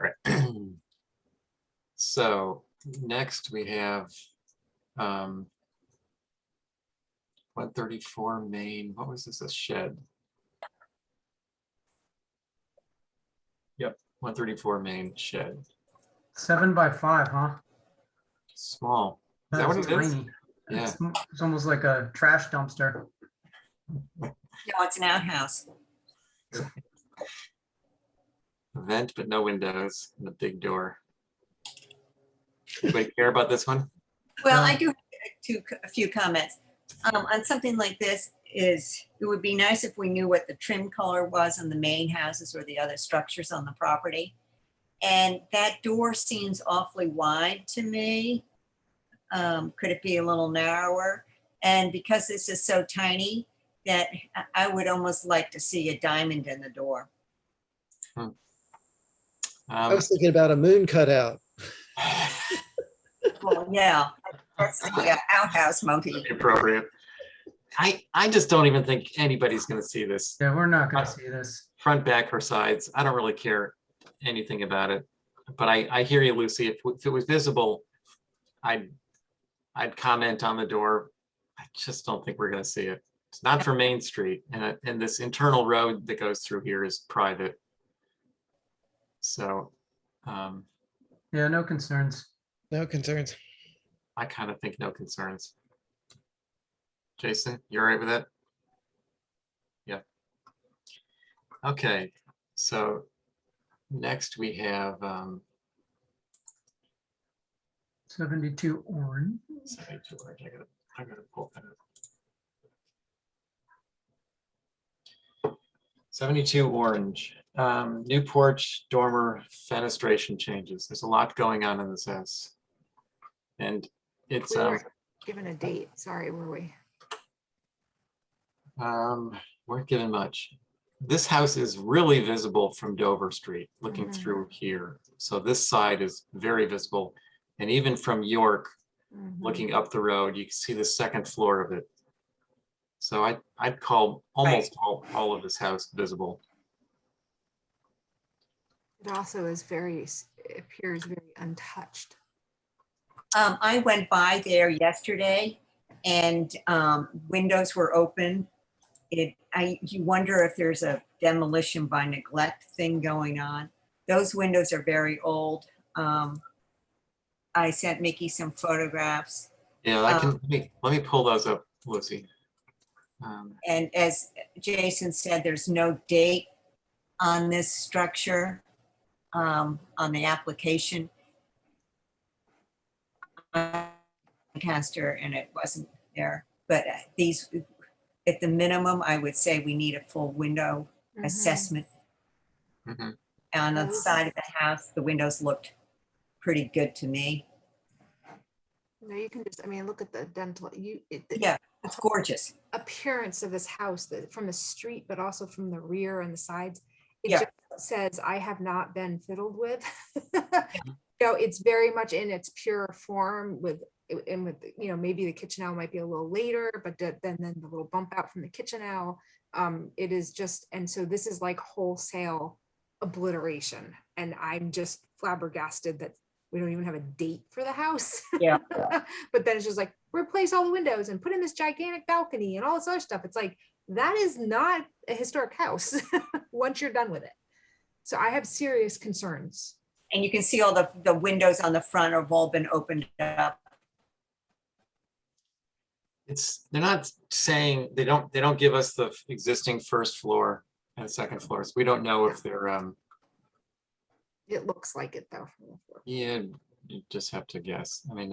Right. So next we have 134 Main. What was this? A shed? Yep, 134 Main shed. 7 by 5, huh? Small. Is that what it is? Tiny. Yeah. It's almost like a trash dumpster. No, it's an outhouse. Vent, but no windows and a big door. Anybody care about this one? Well, Yeah. I do have a few comments. On something like this, it would be nice if we knew what the trim color was on the main houses or the other structures on the property. And that door seems awfully wide to me. Could it be a little narrower? And because this is so tiny, that I would almost like to see a diamond in the door. I was thinking about a moon cutout. Well, yeah, that's the outhouse motif. Appropriate. I just don't even think anybody's going to see this. Yeah, we're not going to see this. Front, back, or sides. I don't really care anything about it. But I hear you, Lucy. If it was visible, I'd comment on the door. I just don't think we're gonna see it. It's not for Main Street, and this internal road that goes through here is private. So Yeah, no concerns. No concerns. I kind of think no concerns. Jason, you all right with that? Yeah. Okay, so next we have 72 orange. 72 orange. I gotta pull that up. 72 orange. New porch, dormer, fenestration changes. There's a lot going on in this house. And it's We weren't given a date. Sorry, were we? weren't given much. This house is really visible from Dover Street, looking Mhm. through here. So this side is very visible. And even from York, Mhm. looking up the road, you can see the second floor of it. So I'd call almost all of this house visible. It also is it appears very untouched. I went by there yesterday and windows were open. You wonder if there's a demolition by neglect thing going on. Those windows are very old. I sent Mickey some photographs. Yeah, I can, let me pull those up, Lucy. And as Jason said, there's no date on this structure, on the application. Caster and it wasn't there, but these, at the minimum, I would say we need a full window Mhm. assessment. Mhm. On the Yeah, this side of the house, the windows looked pretty good to me. No, you can just, I mean, look at the dental, the Yeah, it's gorgeous. appearance of this house from the street, but also from the rear and the sides. It Yeah. just says, I have not been fiddled with. You know, it's very much in its pure form and with, you know, maybe the kitchen owl might be a little later, but then the little bump out from the kitchen owl. It is just, and so this is like wholesale obliteration. And I'm just flabbergasted that we don't even have a date for the house. Yeah. But then it's just like, replace all the windows and put in this gigantic balcony and all this other stuff. It's like, that is not a historic house once you're done with it. So I have serious concerns. And you can see all the windows on the front have all been opened up. They're not saying, they don't give us the existing first floor and second floors. We don't know if they're, It looks like it though. From the floor. yeah, you just have to guess. I mean,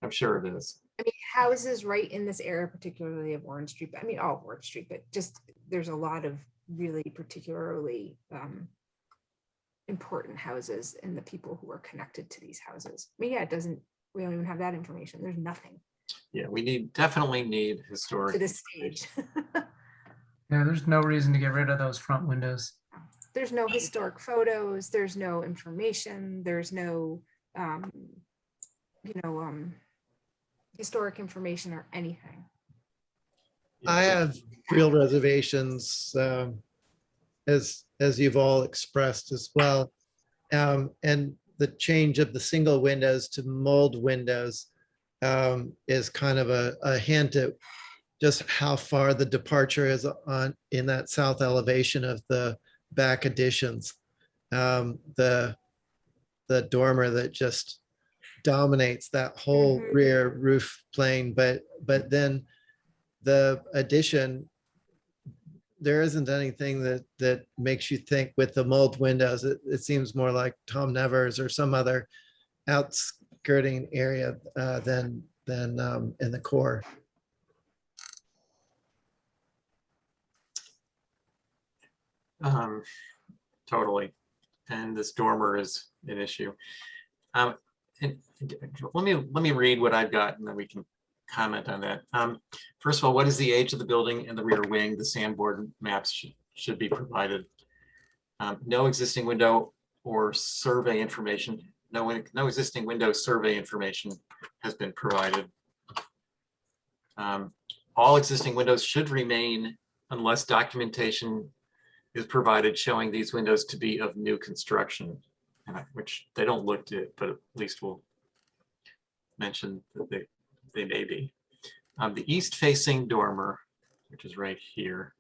I'm sure it is. I mean, houses right in this area, particularly of Orange Street, I mean, all of Orange Street, but just there's a lot of really particularly important houses and the people who are connected to these houses. I mean, yeah, we don't even have that information. There's nothing Yeah, we definitely need historic. to this stage. Yeah, there's no reason to get rid of those front windows. There's no historic photos, there's no information, there's no, historic information or anything. I have real reservations, as you've all expressed as well. And the change of the single windows to mold windows is kind of a hint at just how far the departure is in that south elevation of the back additions. The dormer that just dominates that whole Mhm. rear roof plane, but then the addition, there isn't anything that makes you think with the mold windows. It seems more like Tom Nevers or some other outskirting area than in the core. Totally. And this dormer is an issue. And let me read what I've got and then we can comment on that. First of all, what is the age of the building in the rear wing? The sandboard maps should be provided. No existing window or survey information. No existing window survey information has been provided. All existing windows should remain unless documentation is provided showing these windows to be of new construction, which they don't look it, but at least we'll mention that they may be. The east facing dormer, which is right here,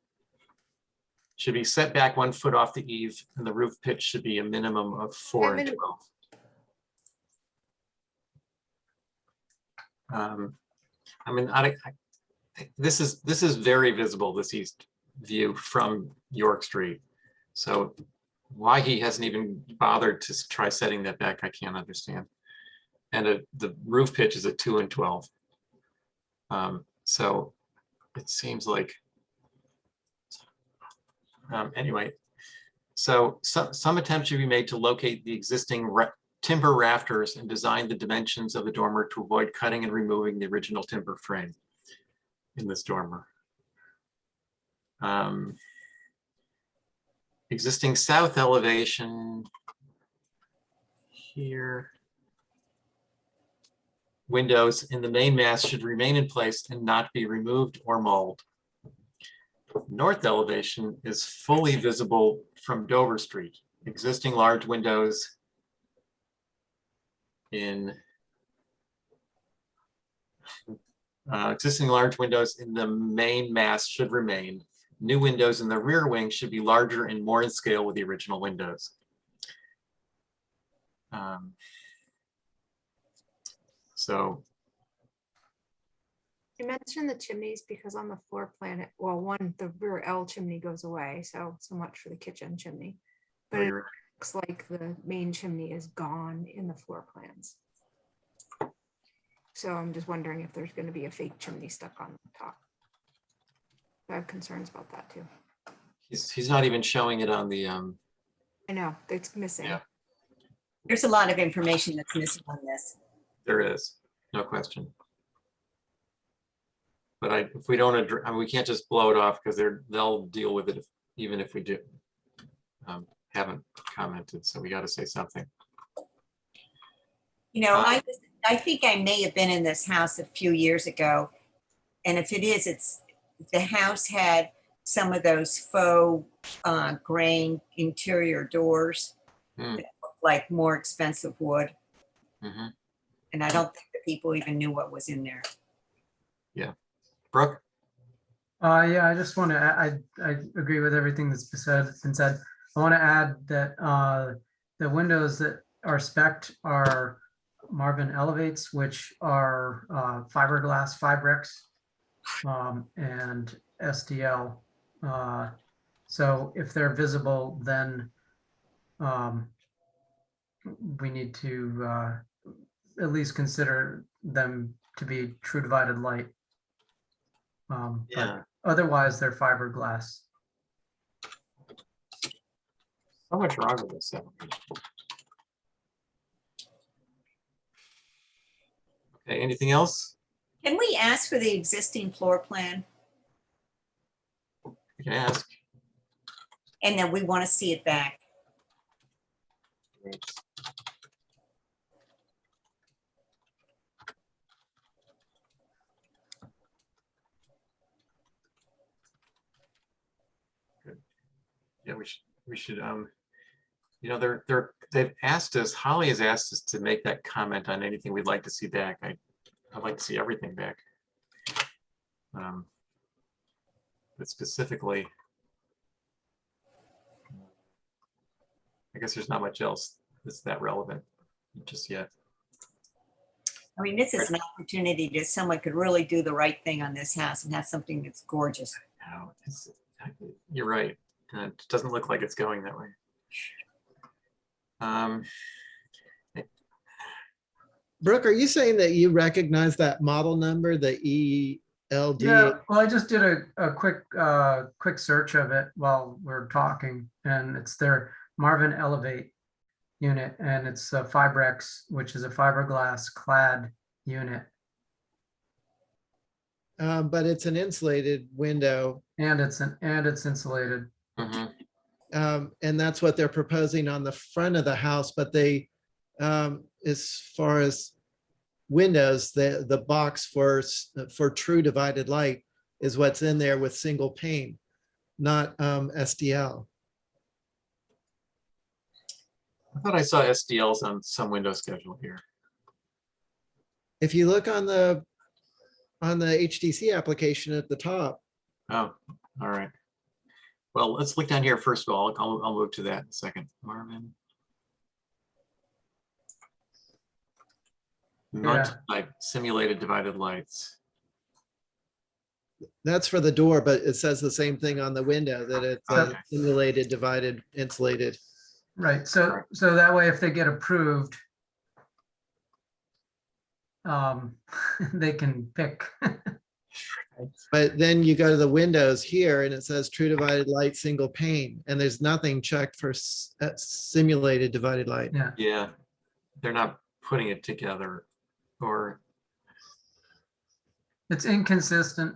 should be set back 1 foot off the eave, and the roof pitch should be a minimum of 4 and 12. I mean, this is very visible, this east view from York Street. So why he hasn't even bothered to try setting that back, I can't understand. And the roof pitch is a 2 and 12. So it seems like, anyway, so some attempt should be made to locate the existing timber rafters and design the dimensions of the dormer to avoid cutting and removing the original timber frame in this dormer. Existing south elevation here. Windows in the main mast should remain in place and not be removed or mauled. North elevation is fully visible from Dover Street. Existing large windows in the main mast should remain. New windows in the rear wing should be larger and more in scale with the original windows. So You mentioned the chimneys because on the floor plan, the rear L chimney goes away, so much for the kitchen chimney. But it looks like the main chimney is gone in the floor plans. So I'm just wondering if there's going to be a fake chimney stuck on the top. I have concerns about that too. he's not even showing it on the I know, it's missing. Yeah. There's a lot of information that's missing on this. there is, no question. But if we don't address, we can't just blow it off because they'll deal with it even if we do haven't commented. So we got to say something. You know, I think I may have been in this house a few years ago. And if it is, the house had some of those faux grain interior doors that look like more expensive wood. Mm-hmm. And I don't think the people even knew what was in there. Yeah. Brooke? Yeah, I just want to, I agree with everything that's been said. I want to add that the windows that are spec'd are Marvin Elevates, which are fiberglass Fibrex and SDL. So if they're visible, then we need to at least consider them to be true divided light. Yeah. But otherwise, they're fiberglass. So much wrong with this application. Okay, anything else? Can we ask for the existing floor plan? You can ask. And then we want to see it back. Good. Yeah, we should you know, they've asked us, Holly has asked us to make that comment on anything we'd like to see back. I'd like to see everything back. But specifically, I guess there's not much else that's that relevant just yet. I mean, this is an opportunity that someone could really do the right thing on this house and have something that's gorgeous. No, you're right. It doesn't look like it's going that way. Brooke, are you saying that you recognize that model number, the ELD? Yeah, well, I just did a quick search of it while we're talking, and it's their Marvin Elevate unit, and it's a Fibrex, which is a fiberglass clad unit, But it's an insulated window. and it's insulated. Mhm. And that's what they're proposing on the front of the house, but they, as far as windows, the box for true divided light is what's in there with single pane, not SDL. I thought I saw SDLs on some window schedule here. If you look on the HTC application at the top, Oh, all right. Well, let's look down here first of all. I'll move to that in a second. Marvin. Mount like simulated divided lights. that's for the door, but it says the same thing on the window, that it's Okay. simulated, divided, insulated. Right, so that way if they get approved, they can pick. But then you go to the windows here and it says true divided light, single pane, and there's nothing checked for simulated divided light. Yeah, Yeah, they're not putting it together or, it's inconsistent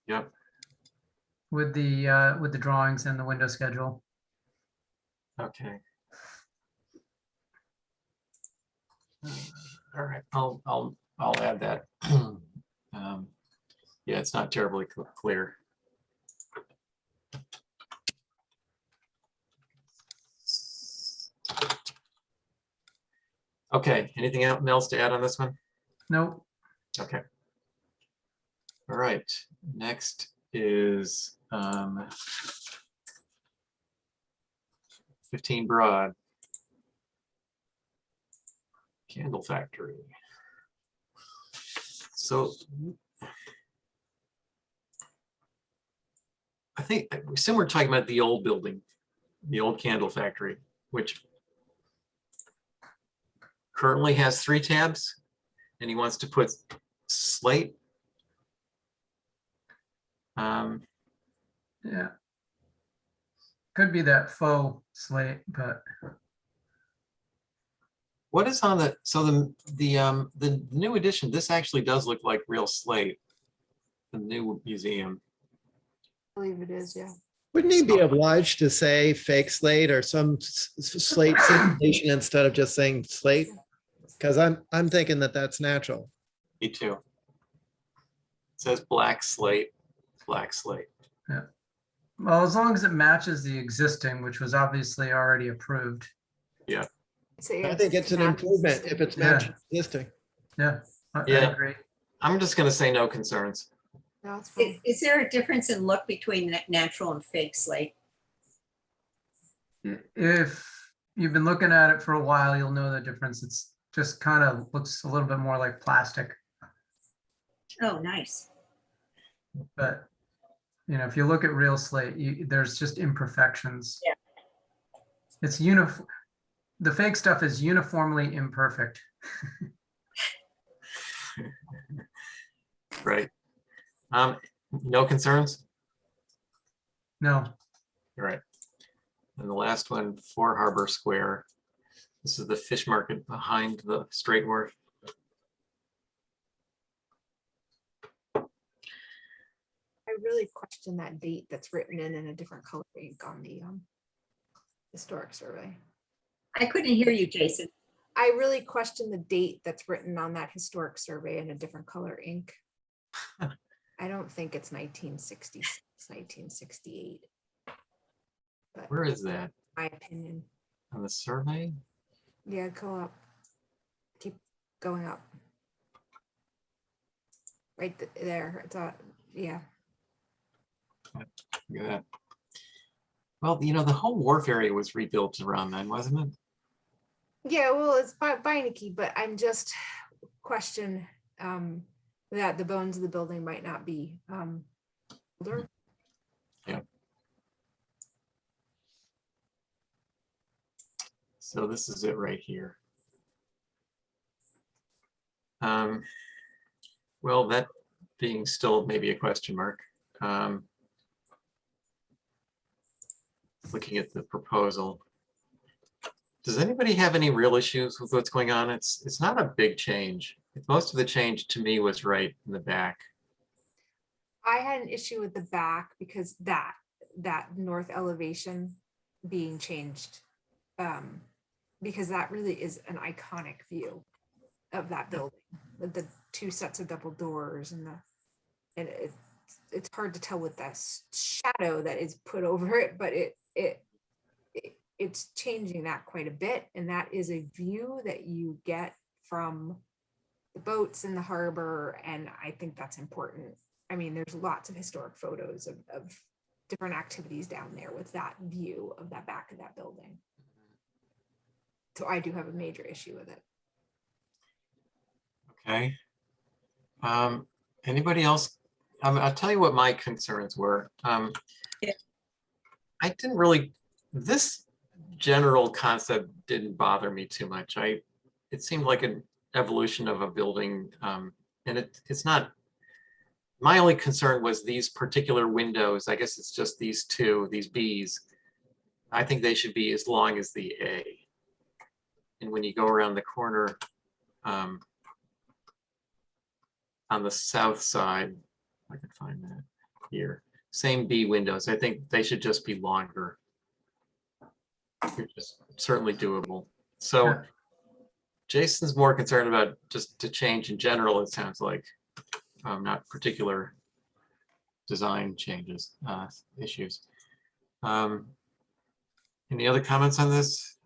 yep. with the drawings and the window schedule. Okay. All right, I'll add that. Yeah, it's not terribly clear. Okay, anything else to add on this one? Nope. Okay. All right, next is 15 Broad. Candle factory. So I think we assume we're talking about the old building, the old candle factory, which currently has 3 tabs, and he wants to put slate. Yeah. Could be that faux slate, but What is on the, so the new edition, this actually does look like real slate, the new museum. I believe it is, yeah. Wouldn't he be obliged to say fake slate or some slate simulation instead of just saying slate? Because I'm thinking that that's natural. Me too. It says black slate, black slate. well, as long as it matches the existing, which was obviously already approved. I think it's an improvement if it's matching existing. Yeah, I Yeah. agree. I'm just gonna say no concerns. No, it's fine. Is there a difference in look between natural and fake slate? If you've been looking at it for a while, you'll know the difference. It's just kind of looks a little bit more like plastic, Oh, nice. but if you look at real slate, there's just imperfections. Yeah. It's uniform. The fake stuff is uniformly imperfect. Right. No concerns? No, All right. And the last one, 4 Harbor Square. This is the fish market behind the Straight Wharf. I really question that date that's written in a different color ink on the historic survey. I couldn't hear you, Jason. I really question the date that's written on that historic survey in a different color ink. I don't think it's 1966, 1968. But Where is that? my opinion. On the survey? Yeah, go up. Keep going up. Right there. It's yeah. Look at that. Well, the whole wharf area was rebuilt around then, wasn't it? Yeah, well, it's Beinecke, but I'm just question that the bones of the building might not be older. So this is it right here. Well, that being still maybe a question mark. Looking at the proposal. Does anybody have any real issues with what's going on? It's not a big change. Most of the change to me was right in the back. I had an issue with the back because that north elevation being changed, because that really is an iconic view of that building with the 2 sets of double doors and it's hard to tell with that shadow that is put over it, but it's changing that quite a bit. And that is a view that you get from the boats in the harbor. And I think that's important. I mean, there's lots of historic photos of different activities down there with that view of that back of that building. So I do have a major issue with it. Okay. Anybody else? I'll tell you what my concerns were. Yeah. I didn't really, this general concept didn't bother me too much. It seemed like an evolution of a building, and it's not. My only concern was these particular windows. I guess it's just these two, these Bs. I think they should be as long as the A. And when you go around the corner, on the south side, I can find that here. Same B windows. I think they should just be longer. It's just certainly doable. So Yeah. Jason's more concerned about just to change in general, it sounds like, not particular design changes, issues. Any other comments on this?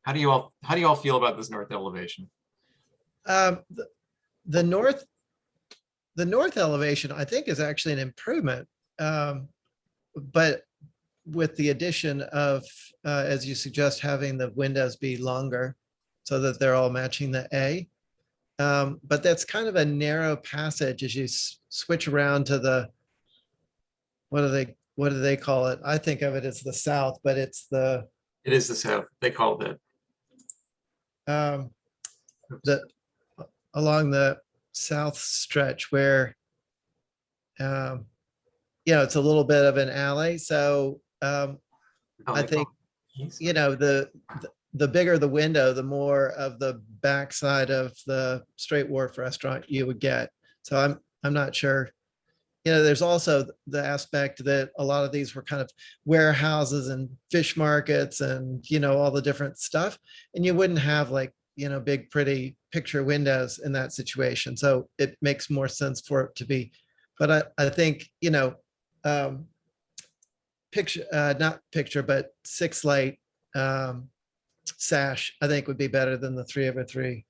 How do you all feel about this north elevation? The north elevation, I think, is actually an improvement, but with the addition of, as you suggest, having the windows be longer so that they're all matching the A. But that's kind of a narrow passage as you switch around to the, what do they call it? I think of it as the south, but it's the, It is the south. They called it. the along the south stretch where, it's a little bit of an alley. So Oh, I they think, call it east. the bigger the window, the more of the backside of the Straight Wharf restaurant you would get. So I'm not sure. There's also the aspect that a lot of these were kind of warehouses and fish markets and, all the different stuff. And you wouldn't have like, big, pretty picture windows in that situation. So it makes more sense for it to be. But I think, picture, not picture, but 6 light sash, I think would be better than the 3/3.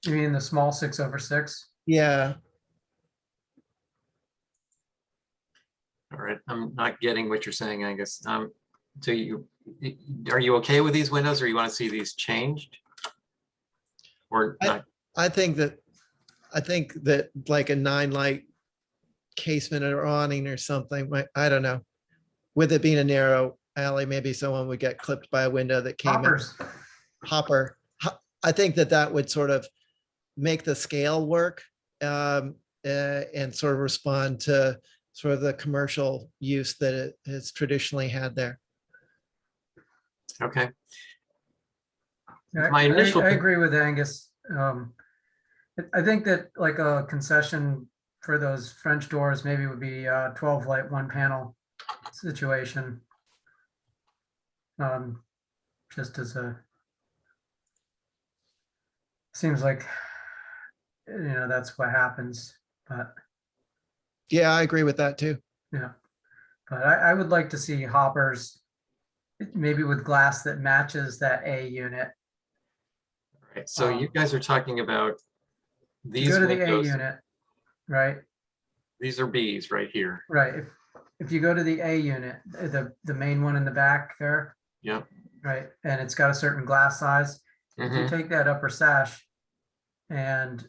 You mean the small 6/6? Yeah. All right, I'm not getting what you're saying, Angus. So are you okay with these windows, or you want to see these changed? Or not? I think that like a 9 light casement or awning or something, I don't know. With it being a narrow alley, maybe someone would get clipped by a window that came in. Hoppers. Hopper. I think that would sort of make the scale work, and sort of respond to sort of the commercial use that it has traditionally had there. Okay. I My initial- agree with Angus. I think that like a concession for those French doors maybe would be 12 light, 1 panel situation. Just as seems like, that's what happens, but Yeah, I agree with that too. yeah. But I would like to see hoppers, maybe with glass that matches that A unit. All right, so you guys are talking about You these go to the A windows. unit, right? These are Bs right here. Right. If you go to the A unit, the main one in the back there, Yep. right, and it's got a certain glass size. If you Mhm. take that upper sash and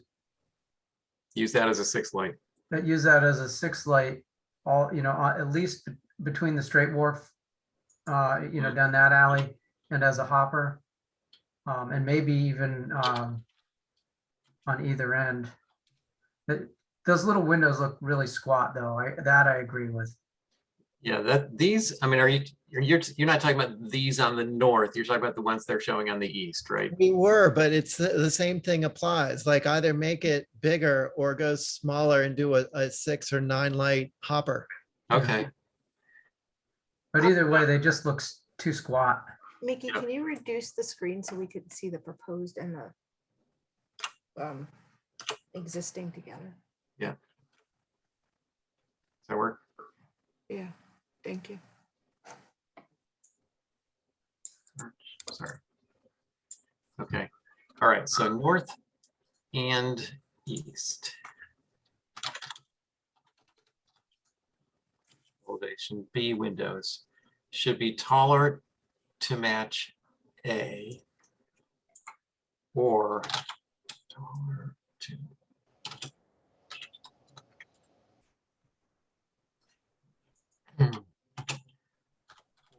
Use that as a 6 light. use that as a 6 light, all, at least between the Straight Wharf, down that alley, and as a hopper, and maybe even on either end. Those little windows look really squat, though. I agree with. Yeah, these, I mean, you're not talking about these on the north, you're talking about the ones they're showing on the east, right? We were, but it's the same thing applies. Like either make it bigger or go smaller and do a 6 or 9 light hopper. Okay, But either way, they just look too squat. Mickey, Yeah. can you reduce the screen so we could see the proposed and the existing together? does that work? Yeah, thank Thank you. Sorry. Okay, all right, so north and east. Elevation B windows should be taller to match A or taller to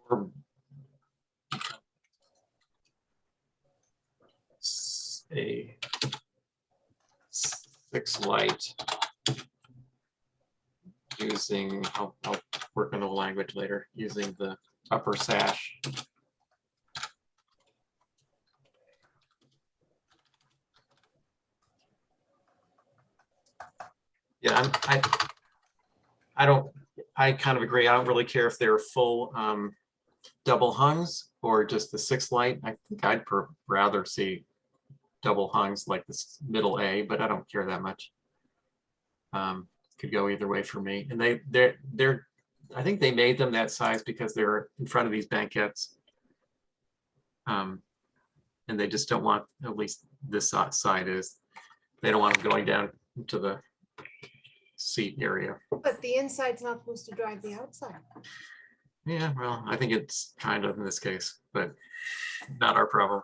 or a 6 light using, I'll work on the language later, using the upper sash. Yeah, I kind of agree. I don't really care if they're full double hungs or just the 6 light. I think I'd rather see double hungs like this middle A, but I don't care that much. Could go either way for me. And they're I think they made them that size because they're in front of these banquettes. And they just don't want, at least this side is, they don't want them going down to the seat area. But the inside's not supposed to drive the outside. Yeah, well, I think it's kind of in this case, but not our problem.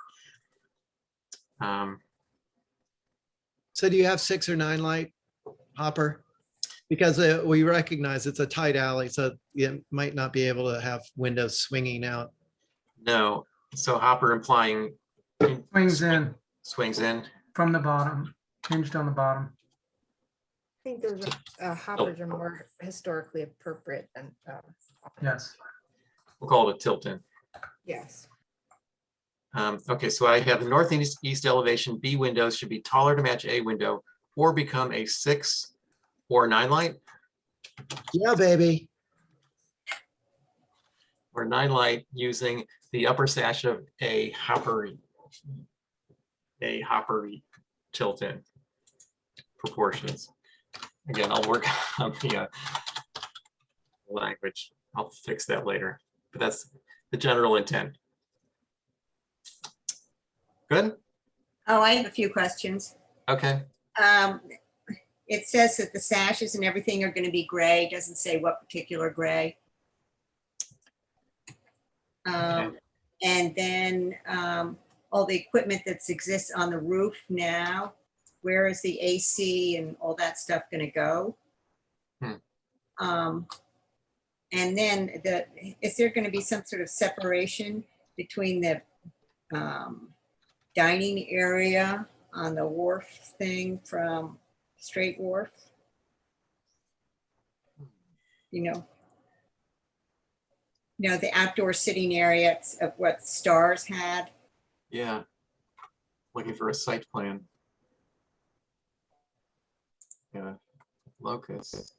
So do you have 6 or 9 light, Hopper? Because we recognize it's a tight alley, so you might not be able to have windows swinging out. No, so Hopper implying Swings in swings in. from the bottom, hinged on the bottom. I think those hoppers are more historically appropriate than, Yes. We'll call it a tilt in. yes. Okay, so I have the north and east elevation B windows should be taller to match A window or become a 6 or 9 light, Yeah, baby. or 9 light using the upper sash of a hopper tilt in proportions. Again, I'll work on the language. I'll fix that later, but that's the general intent. Good. Oh, I have a few questions. Okay. It says that the sashes and everything are going to be gray. Doesn't say what particular gray. And then all the equipment that exists on the roof now, where is the AC and all that stuff going to go? And then is there going to be some sort of separation between the dining area on the wharf thing from straight wharf? You know, the outdoor sitting area of what Stars had. Yeah. Looking for a site plan. Yeah. Locus.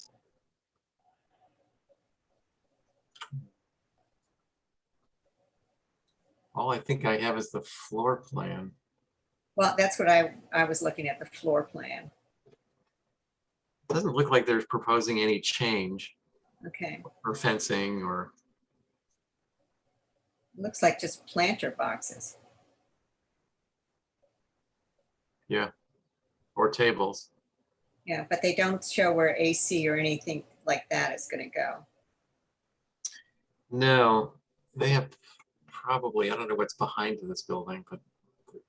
All I think I have is the floor plan. Well, that's what I was looking at, the floor plan. Doesn't look like they're proposing any change Okay, or fencing or, looks like just planter boxes. yeah, or tables. Yeah, but they don't show where AC or anything like that is going to go. No, they have probably, I don't know what's behind this building, but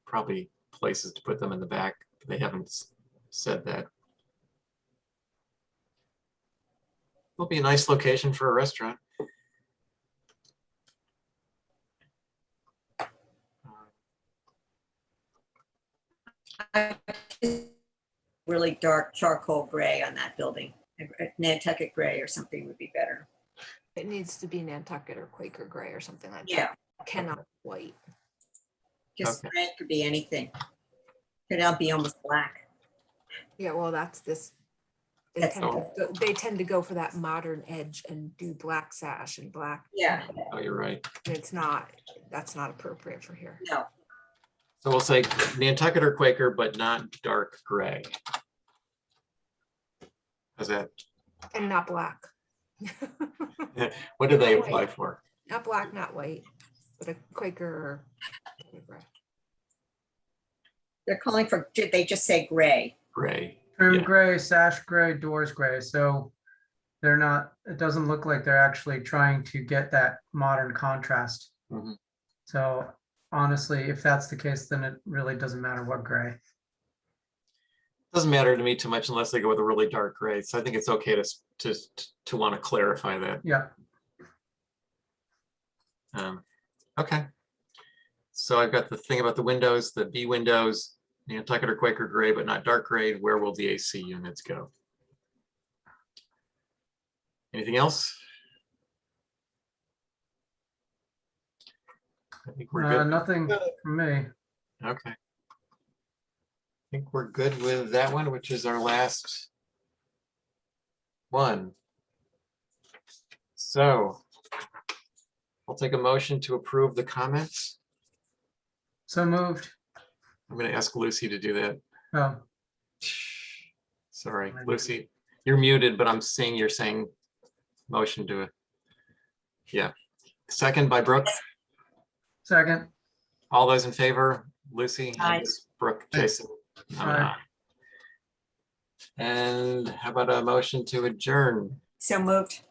probably places to put them in the back. They haven't said that. Will be a nice location for a restaurant. Really dark charcoal gray on that building. Nantucket gray or something would be better. It needs to be Nantucket or Quaker gray or something like Yeah, that. Cannot be white. just Okay. gray could be anything. Could all be almost black. Yeah, well, that's this. They That's tend to go for that modern edge and do black sash and black. Yeah, Oh, you're right. And that's not appropriate for here. no, So we'll say Nantucket or Quaker, but not dark gray. How's that? And not black. What do they Not apply white. for? Not black, not white, but a Quaker or. They're calling for, did they just say gray? Gray. Trim Yeah. gray, sash gray, doors gray, so they're not, it doesn't look like they're actually trying to get that modern contrast. Mhm. So honestly, if that's the case, then it really doesn't matter what gray. Doesn't matter to me too much unless they go with a really dark gray. So I think it's okay to want to clarify that. Yeah, Okay. So I've got the thing about the windows, the B windows, Nantucket or Quaker gray, but not dark gray. Where will the AC units go? Anything else? I think we're good. nothing from me. Okay. I think we're good with that one, which is our last one. So I'll take a motion to approve the comments. So moved. I'm going to ask Lucy to do that. Oh, Sorry, Lucy, you're muted, but I'm seeing you're saying motion to it. Yeah. Second by Brooke. second. All those in favor? Lucy? Aye. Brooke, Jason? I'm an Aye. aye. And how about a motion to adjourn? So moved.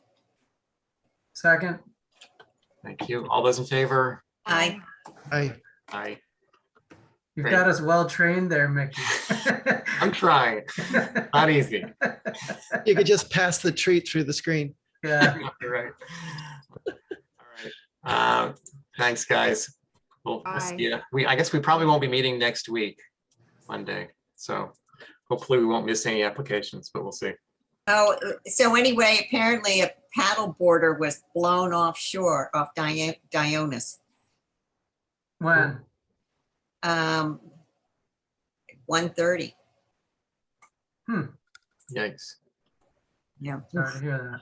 Second. Thank you. All those in favor? Aye. I, Aye. You've Great. got us well trained there, Mickey. I'm trying. Not easy. you could just pass the treat through the screen. Yeah, You're right. All right. Thanks, guys. We'll see Aye. you. I guess we probably won't be meeting next week, Monday. So hopefully we won't miss any applications, but we'll see. Oh, so anyway, apparently a paddle boarder was blown offshore off Dionis. when? 1:30. Yikes. Yeah. Sorry to hear that.